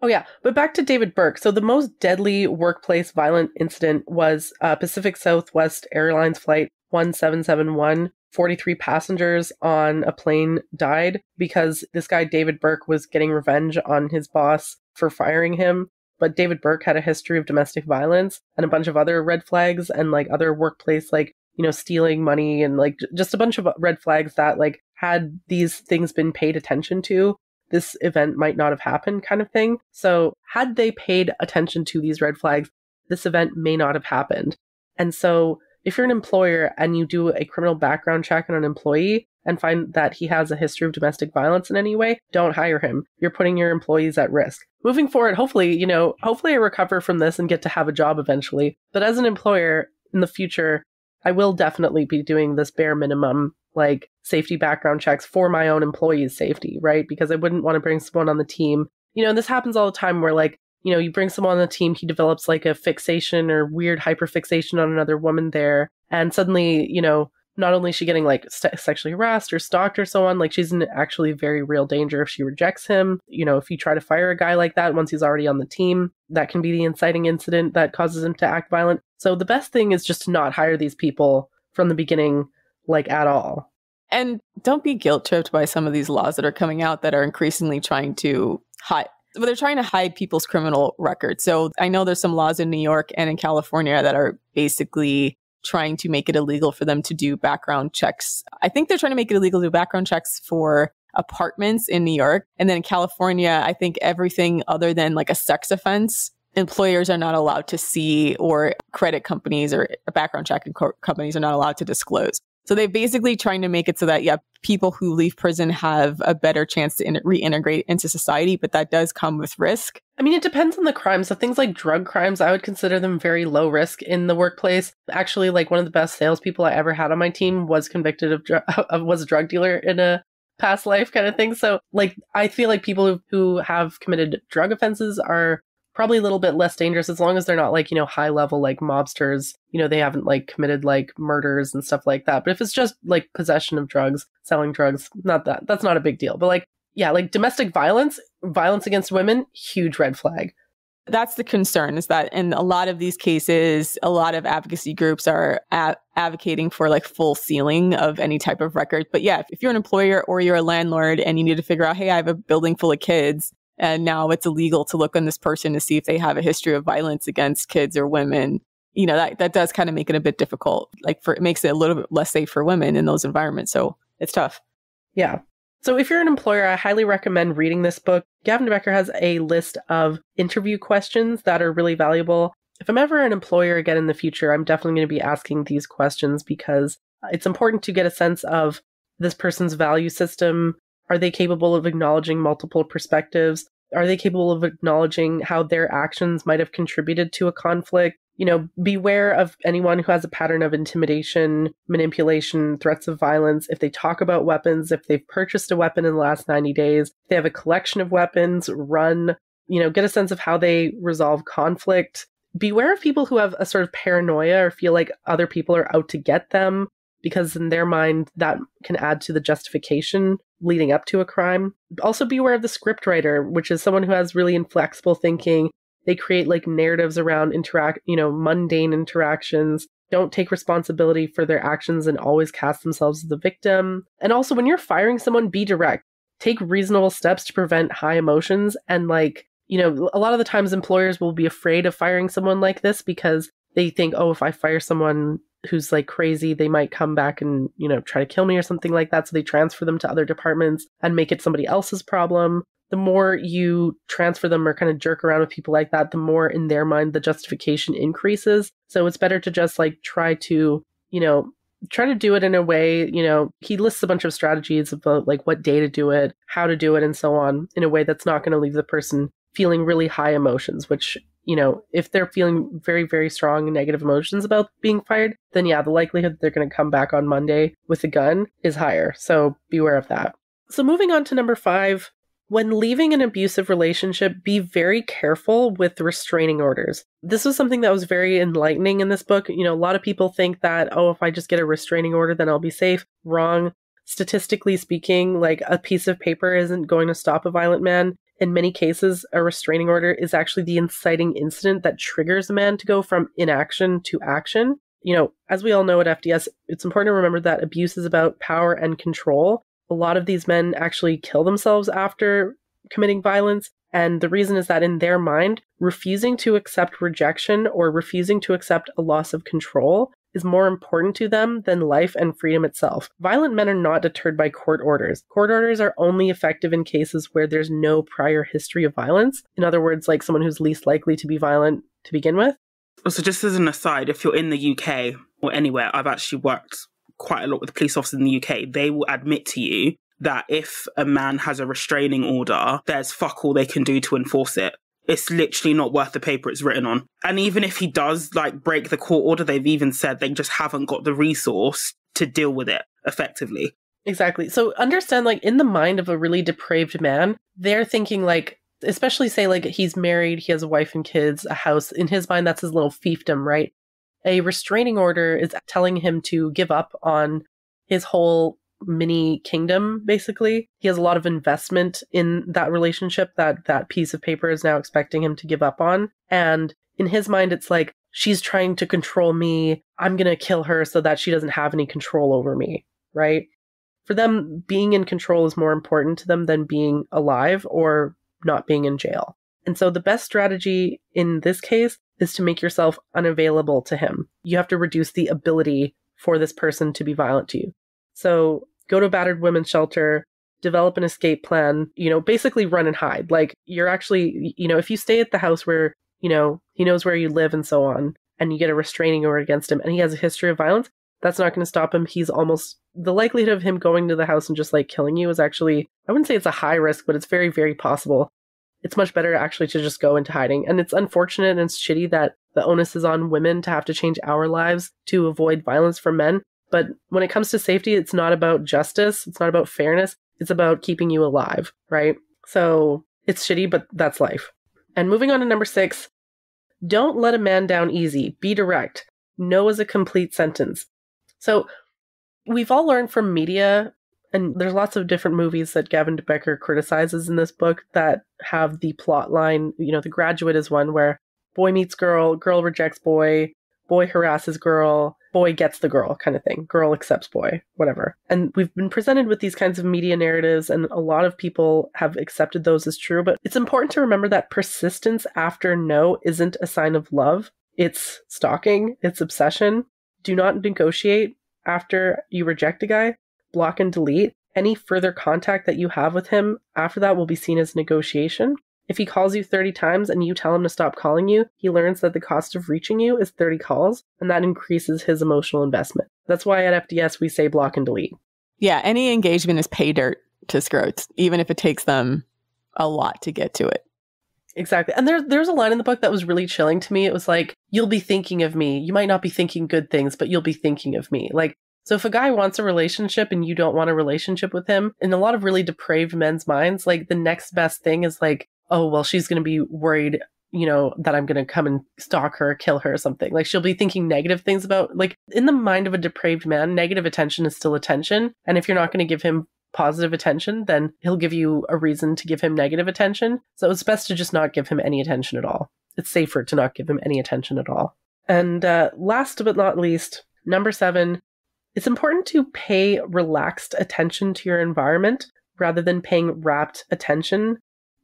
Oh, yeah. But back to David Burke. So the most deadly workplace violent incident was Pacific Southwest Airlines Flight 1771. 43 passengers on a plane died because this guy, David Burke, was getting revenge on his boss for firing him. But David Burke had a history of domestic violence and a bunch of other red flags and like other workplace, like, you know, stealing money and like just a bunch of red flags that like had these things been paid attention to, this event might not have happened kind of thing. So had they paid attention to these red flags, this event may not have happened. And so if you're an employer and you do a criminal background check on an employee and find that he has a history of domestic violence in any way, don't hire him. You're putting your employees at risk. Moving forward, hopefully I recover from this and get to have a job eventually. But as an employer in the future, I will definitely be doing this bare minimum, like safety background checks for my own employees' safety, right? Because I wouldn't want to bring someone on the team. You know, this happens all the time where like, you know, you bring someone on the team, he develops like a fixation or weird hyperfixation on another woman there. And suddenly, you know, not only is she getting like sexually harassed or stalked or so on, like she's in actually very real danger if she rejects him. You know, if you try to fire a guy like that once he's already on the team, that can be the inciting incident that causes him to act violent. So the best thing is just to not hire these people from the beginning, like at all. And don't be guilt tripped by some of these laws that are coming out that are increasingly trying to hide. But they're trying to hide people's criminal records. So I know there's some laws in New York and in California that are basically trying to make it illegal for them to do background checks. I think they're trying to make it illegal to do background checks for apartments in New York. And then in California, I think everything other than like a sex offense, employers are not allowed to see, or credit companies or background checking companies are not allowed to disclose. So they're basically trying to make it so that, yeah, people who leave prison have a better chance to reintegrate into society, but that does come with risk. I mean, it depends on the crime. So things like drug crimes, I would consider them very low risk in the workplace. Actually, like one of the best salespeople I ever had on my team was convicted of was a drug dealer in a past life kind of thing. So like, I feel like people who have committed drug offenses are probably a little bit less dangerous as long as they're not like, you know, high level like mobsters, you know, they haven't like committed like murders and stuff like that. But if it's just like possession of drugs, selling drugs, that's not a big deal. But like, yeah, like domestic violence against women, huge red flag. That's the concern, is that in a lot of these cases, a lot of advocacy groups are advocating for like full sealing of any type of record. But yeah, if you're an employer or you're a landlord and you need to figure out, hey, I have a building full of kids, and now it's illegal to look on this person to see if they have a history of violence against kids or women, you know, that does kind of make it a bit difficult. Like it makes it a little bit less safe for women in those environments. So it's tough. Yeah. So if you're an employer, I highly recommend reading this book. Gavin De-Becker has a list of interview questions that are really valuable. If I'm ever an employer again in the future, I'm definitely going to be asking these questions because it's important to get a sense of this person's value system. Are they capable of acknowledging multiple perspectives? Are they capable of acknowledging how their actions might have contributed to a conflict? You know, beware of anyone who has a pattern of intimidation, manipulation, threats of violence. If they talk about weapons, if they've purchased a weapon in the last 90 days, if they have a collection of weapons, run, you know, get a sense of how they resolve conflict. Beware of people who have a sort of paranoia or feel like other people are out to get them, because in their mind, that can add to the justification leading up to a crime. Also beware of the scriptwriter, which is someone who has really inflexible thinking. They create like narratives around mundane interactions, don't take responsibility for their actions and always cast themselves as the victim. And also when you're firing someone, be direct. Take reasonable steps to prevent high emotions. And a lot of the times employers will be afraid of firing someone like this because they think, oh, if I fire someone who's like crazy, they might come back and, try to kill me or something like that. So they transfer them to other departments and make it somebody else's problem. The more you transfer them or kind of jerk around with people like that, the more in their mind the justification increases. So it's better to just try to do it in a way, he lists a bunch of strategies about what day to do it, how to do it, and so on, in a way that's not going to leave the person feeling really high emotions, which, if they're feeling very, very strong negative emotions about being fired, then yeah, the likelihood that they're going to come back on Monday with a gun is higher. So beware of that. So moving on to number 5, when leaving an abusive relationship, be very careful with restraining orders. This was something that was very enlightening in this book. A lot of people think that, oh, if I just get a restraining order, then I'll be safe. Wrong. Statistically speaking, a piece of paper isn't going to stop a violent man. In many cases, a restraining order is actually the inciting incident that triggers a man to go from inaction to action. As we all know at FDS, it's important to remember that abuse is about power and control. A lot of these men actually kill themselves after committing violence. And the reason is that in their mind, refusing to accept rejection or refusing to accept a loss of control is more important to them than life and freedom itself. Violent men are not deterred by court orders. Court orders are only effective in cases where there's no prior history of violence. In other words, like someone who's least likely to be violent to begin with. So just as an aside, if you're in the UK or anywhere, I've actually worked quite a lot with police officers in the UK. They will admit to you that if a man has a restraining order, there's fuck all they can do to enforce it. It's literally not worth the paper it's written on. And even if he does break the court order, they've even said they just haven't got the resource to deal with it effectively. Exactly. So understand, in the mind of a really depraved man, they're thinking especially say he's married, he has a wife and kids, a house. In his mind, that's his little fiefdom, right? A restraining order is telling him to give up on his whole mini kingdom, basically. He has a lot of investment in that relationship that piece of paper is now expecting him to give up on. And in his mind, it's she's trying to control me. I'm going to kill her so that she doesn't have any control over me, right? For them, being in control is more important to them than being alive or not being in jail. And so the best strategy in this case is to make yourself unavailable to him. You have to reduce the ability for this person to be violent to you. So go to a battered women's shelter, develop an escape plan, basically run and hide. You're actually, if you stay at the house where, he knows where you live and so on, and you get a restraining order against him and he has a history of violence, that's not going to stop him. The likelihood of him going to the house and just killing you is actually, I wouldn't say it's a high risk, but it's very, very possible. It's much better actually to just go into hiding. And it's unfortunate and it's shitty that the onus is on women to have to change our lives to avoid violence from men. But when it comes to safety, it's not about justice. It's not about fairness. It's about keeping you alive, right? So it's shitty, but that's life. And moving on to number 6, don't let a man down easy. Be direct. No is a complete sentence. So we've all learned from media And there's lots of different movies that Gavin De-Becker criticizes in this book that have the plot line. You know, The Graduate is one where boy meets girl, girl rejects boy, boy harasses girl, boy gets the girl kind of thing. Girl accepts boy, whatever. And we've been presented with these kinds of media narratives, and a lot of people have accepted those as true. But it's important to remember that persistence after no isn't a sign of love. It's stalking, it's obsession. Do not negotiate after you reject a guy. Block and delete. Any further contact that you have with him after that will be seen as negotiation. If he calls you 30 times and you tell him to stop calling you, he learns that the cost of reaching you is 30 calls, and that increases his emotional investment. That's why at FDS we say block and delete. Yeah, any engagement is pay dirt to scrotes, even if it takes them a lot to get to it. Exactly. And there's a line in the book that was really chilling to me. It was like, you'll be thinking of me. You might not be thinking good things, but you'll be thinking of me. Like, so if a guy wants a relationship and you don't want a relationship with him, in a lot of really depraved men's minds, like the next best thing is like, oh, well, she's going to be worried, you know, that I'm going to come and stalk her, kill her or something. Like she'll be thinking negative things about, like in the mind of a depraved man, negative attention is still attention. And if you're not going to give him positive attention, then he'll give you a reason to give him negative attention. So it's best to just not give him any attention at all. It's safer to not give him any attention at all. And last but not least, number 7, it's important to pay relaxed attention to your environment rather than paying rapt attention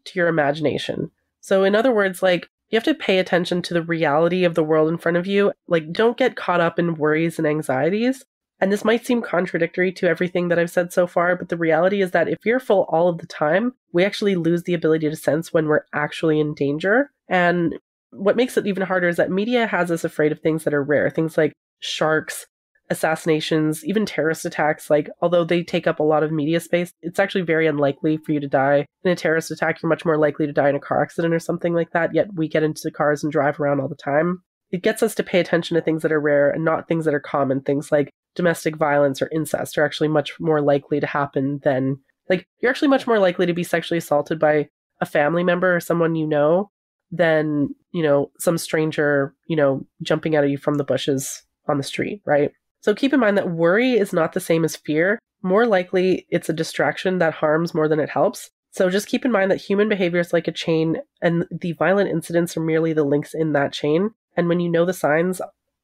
to your imagination. So in other words, like you have to pay attention to the reality of the world in front of you. Like don't get caught up in worries and anxieties. And this might seem contradictory to everything that I've said so far, but the reality is that if we're full all of the time, we actually lose the ability to sense when we're actually in danger. And what makes it even harder is that media has us afraid of things that are rare, things like sharks, assassinations, even terrorist attacks. Like, although they take up a lot of media space, it's actually very unlikely for you to die in a terrorist attack. You're much more likely to die in a car accident or something like that, yet we get into cars and drive around all the time. It gets us to pay attention to things that are rare and not things that are common. Things like domestic violence or incest are actually much more likely to happen than, like, you're actually much more likely to be sexually assaulted by a family member or someone you know than, you know, some stranger, you know, jumping at you from the bushes on the street, right? So keep in mind that worry is not the same as fear. More likely, it's a distraction that harms more than it helps. So just keep in mind that human behavior is like a chain, and the violent incidents are merely the links in that chain. And when you know the signs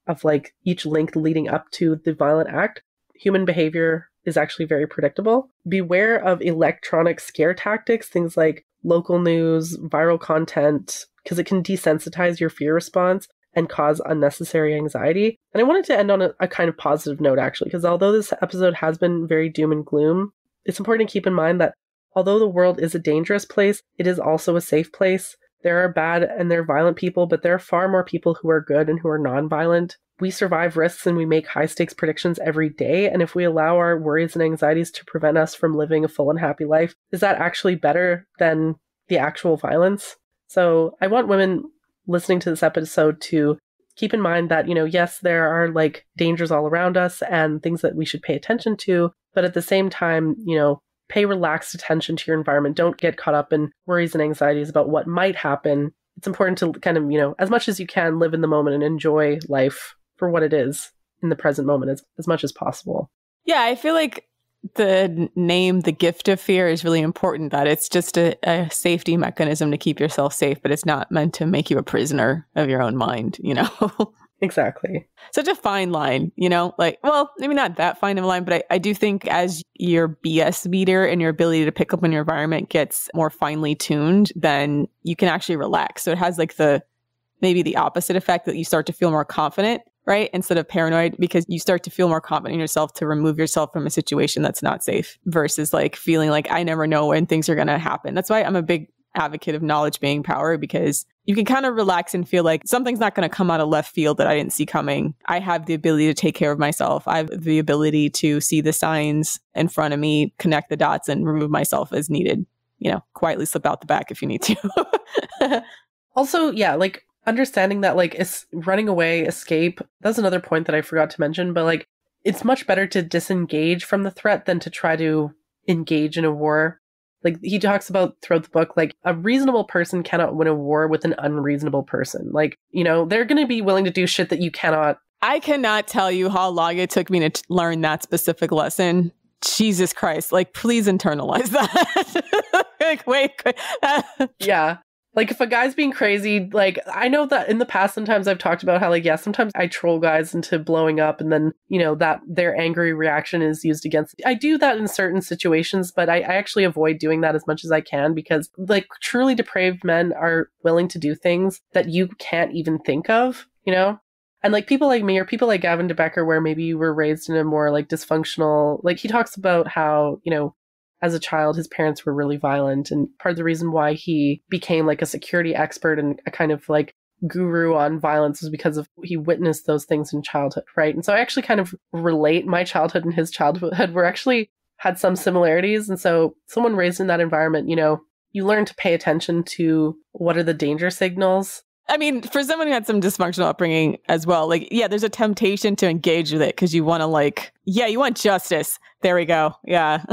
of like each link leading up to the violent act, human behavior is actually very predictable. Beware of electronic scare tactics, things like local news, viral content, because it can desensitize your fear response and cause unnecessary anxiety. And I wanted to end on a kind of positive note, actually, because although this episode has been very doom and gloom, it's important to keep in mind that although the world is a dangerous place, it is also a safe place. There are bad and there are violent people, but there are far more people who are good and who are non-violent. We survive risks and we make high-stakes predictions every day. And if we allow our worries and anxieties to prevent us from living a full and happy life, is that actually better than the actual violence? So I want women listening to this episode to keep in mind that, you know, yes, there are like dangers all around us and things that we should pay attention to, but at the same time, you know, pay relaxed attention to your environment. Don't get caught up in worries and anxieties about what might happen. It's important to kind of, you know, as much as you can, live in the moment and enjoy life for what it is in the present moment as much as possible. Yeah, I feel like the name, The Gift of Fear, is really important, that it's just a safety mechanism to keep yourself safe, but it's not meant to make you a prisoner of your own mind, you know? Exactly. Such a fine line, you know, like, well, maybe not that fine of a line, but I do think as your BS meter and your ability to pick up on your environment gets more finely tuned, then you can actually relax. So it has like maybe the opposite effect, that you start to feel more confident, right? Instead of paranoid, because you start to feel more confident in yourself to remove yourself from a situation that's not safe versus like feeling like I never know when things are going to happen. That's why I'm a big advocate of knowledge being power, because you can kind of relax and feel like something's not going to come out of left field that I didn't see coming. I have the ability to take care of myself. I have the ability to see the signs in front of me, connect the dots, and remove myself as needed. You know, quietly slip out the back if you need to. Also, yeah, like understanding that like running away, escape, that's another point that I forgot to mention, but like it's much better to disengage from the threat than to try to engage in a war. Like he talks about throughout the book, like a reasonable person cannot win a war with an unreasonable person. Like, you know, they're going to be willing to do shit that you cannot. I cannot tell you how long it took me to learn that specific lesson Jesus Christ, like, please internalize that. Like, wait. Yeah. Like, if a guy's being crazy, like, I know that in the past, sometimes I've talked about how, like, yeah, sometimes I troll guys into blowing up, and then, you know, that their angry reaction is used against. I do that in certain situations, but I actually avoid doing that as much as I can, because, like, truly depraved men are willing to do things that you can't even think of, you know? And, like, people like me, or people like Gavin De-Becker, where maybe you were raised in a more, like, dysfunctional, like, he talks about how, you know, as a child, his parents were really violent. And part of the reason why he became like a security expert and a kind of like guru on violence was because of he witnessed those things in childhood, right? And so I actually kind of relate my childhood and his childhood were actually had some similarities. And so someone raised in that environment, you know, you learn to pay attention to what are the danger signals. I mean, for someone who had some dysfunctional upbringing as well, like, yeah, there's a temptation to engage with it because you want to like, yeah, you want justice. There we go. Yeah.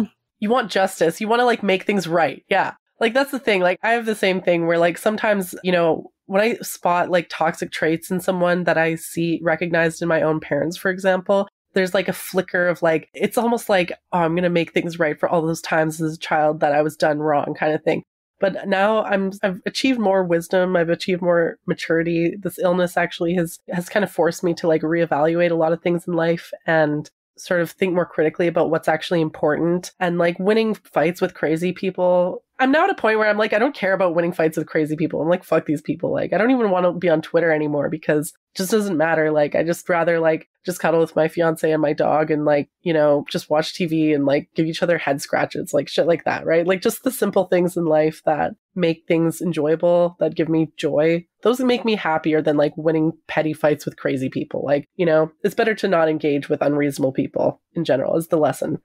You want justice. You want to like make things right. Yeah. Like that's the thing. Like I have the same thing where like sometimes, you know, when I spot like toxic traits in someone that I see recognized in my own parents, for example, there's like a flicker of like, it's almost like, oh, I'm going to make things right for all those times as a child that I was done wrong kind of thing. But now I've achieved more wisdom. I've achieved more maturity. This illness actually has kind of forced me to like reevaluate a lot of things in life and sort of think more critically about what's actually important. And like winning fights with crazy people, I'm now at a point where I'm like, I don't care about winning fights with crazy people. I'm like, fuck these people. Like, I don't even want to be on Twitter anymore because it just doesn't matter. Like, I just rather like just cuddle with my fiance and my dog and like, you know, just watch TV and like give each other head scratches, like shit like that, right? Like just the simple things in life that make things enjoyable, that give me joy. Those make me happier than like winning petty fights with crazy people. Like, you know, it's better to not engage with unreasonable people in general is the lesson.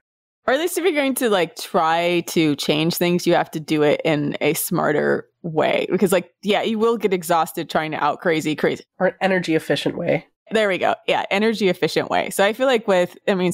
Or at least if you're going to like try to change things, you have to do it in a smarter way. Because like, yeah, you will get exhausted trying to out crazy. Or an energy efficient way. There we go. Yeah, energy efficient way. So I feel like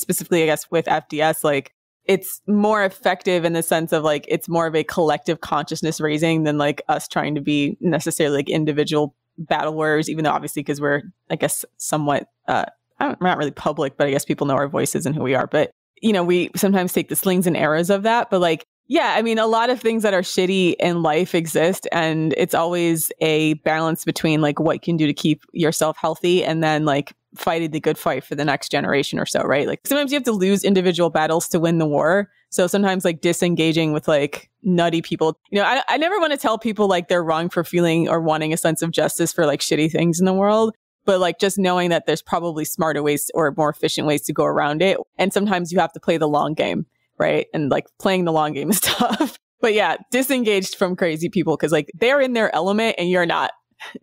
specifically, I guess, with FDS, like it's more effective in the sense of like, it's more of a collective consciousness raising than like us trying to be necessarily like individual battle warriors, even though obviously because we're, I guess, somewhat, we're not really public, but I guess people know our voices and who we are. But you know, we sometimes take the slings and arrows of that, but like, yeah, I mean, a lot of things that are shitty in life exist, and it's always a balance between like what you can do to keep yourself healthy and then like fighting the good fight for the next generation or so, right? Like sometimes you have to lose individual battles to win the war. So sometimes like disengaging with like nutty people, you know, I never want to tell people like they're wrong for feeling or wanting a sense of justice for like shitty things in the world. But like just knowing that there's probably smarter ways or more efficient ways to go around it. And sometimes you have to play the long game, right? And like playing the long game is tough. But yeah, disengaged from crazy people because like they're in their element and you're not.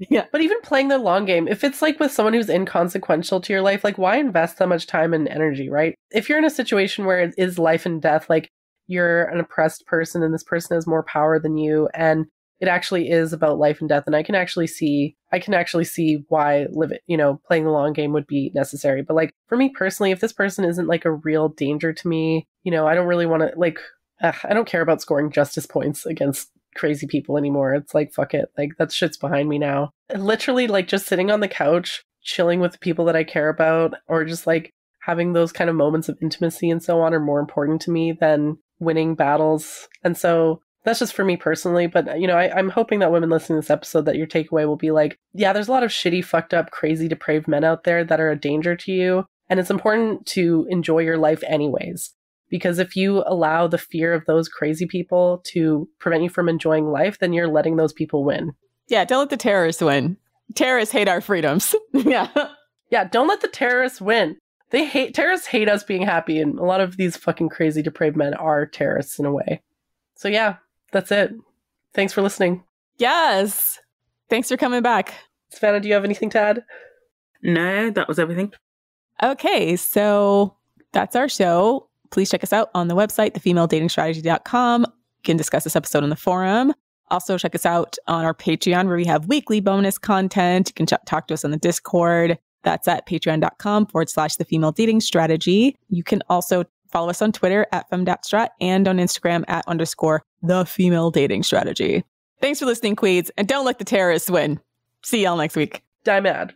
Yeah. But even playing the long game, if it's like with someone who's inconsequential to your life, like why invest that much time and energy, right? If you're in a situation where it is life and death, like you're an oppressed person and this person has more power than you and it actually is about life and death. And I can actually see why playing the long game would be necessary. But like for me personally, if this person isn't like a real danger to me, you know, I don't really want to like, I don't care about scoring justice points against crazy people anymore. It's like, fuck it. Like that shit's behind me now. And literally like just sitting on the couch, chilling with the people that I care about, or just like having those kind of moments of intimacy and so on are more important to me than winning battles. And so that's just for me personally, but you know, I'm hoping that women listening to this episode, that your takeaway will be like, yeah, there's a lot of shitty, fucked up, crazy, depraved men out there that are a danger to you. And it's important to enjoy your life anyways. Because if you allow the fear of those crazy people to prevent you from enjoying life, then you're letting those people win. Yeah, don't let the terrorists win. Terrorists hate our freedoms. Yeah. Yeah, don't let the terrorists win. Terrorists hate us being happy. And a lot of these fucking crazy, depraved men are terrorists in a way. So yeah. That's it. Thanks for listening. Yes. Thanks for coming back. Savannah, do you have anything to add? No, that was everything. Okay, so that's our show. Please check us out on the website, thefemaledatingstrategy.com. You can discuss this episode in the forum. Also, check us out on our Patreon, where we have weekly bonus content. You can talk to us on the Discord. That's at patreon.com/thefemaledatingstrategy. You can also follow us on Twitter at femdatstrat and on Instagram at _thefemaledatingstrategy. Thanks for listening, Queens, and don't let the terrorists win. See y'all next week. Die mad.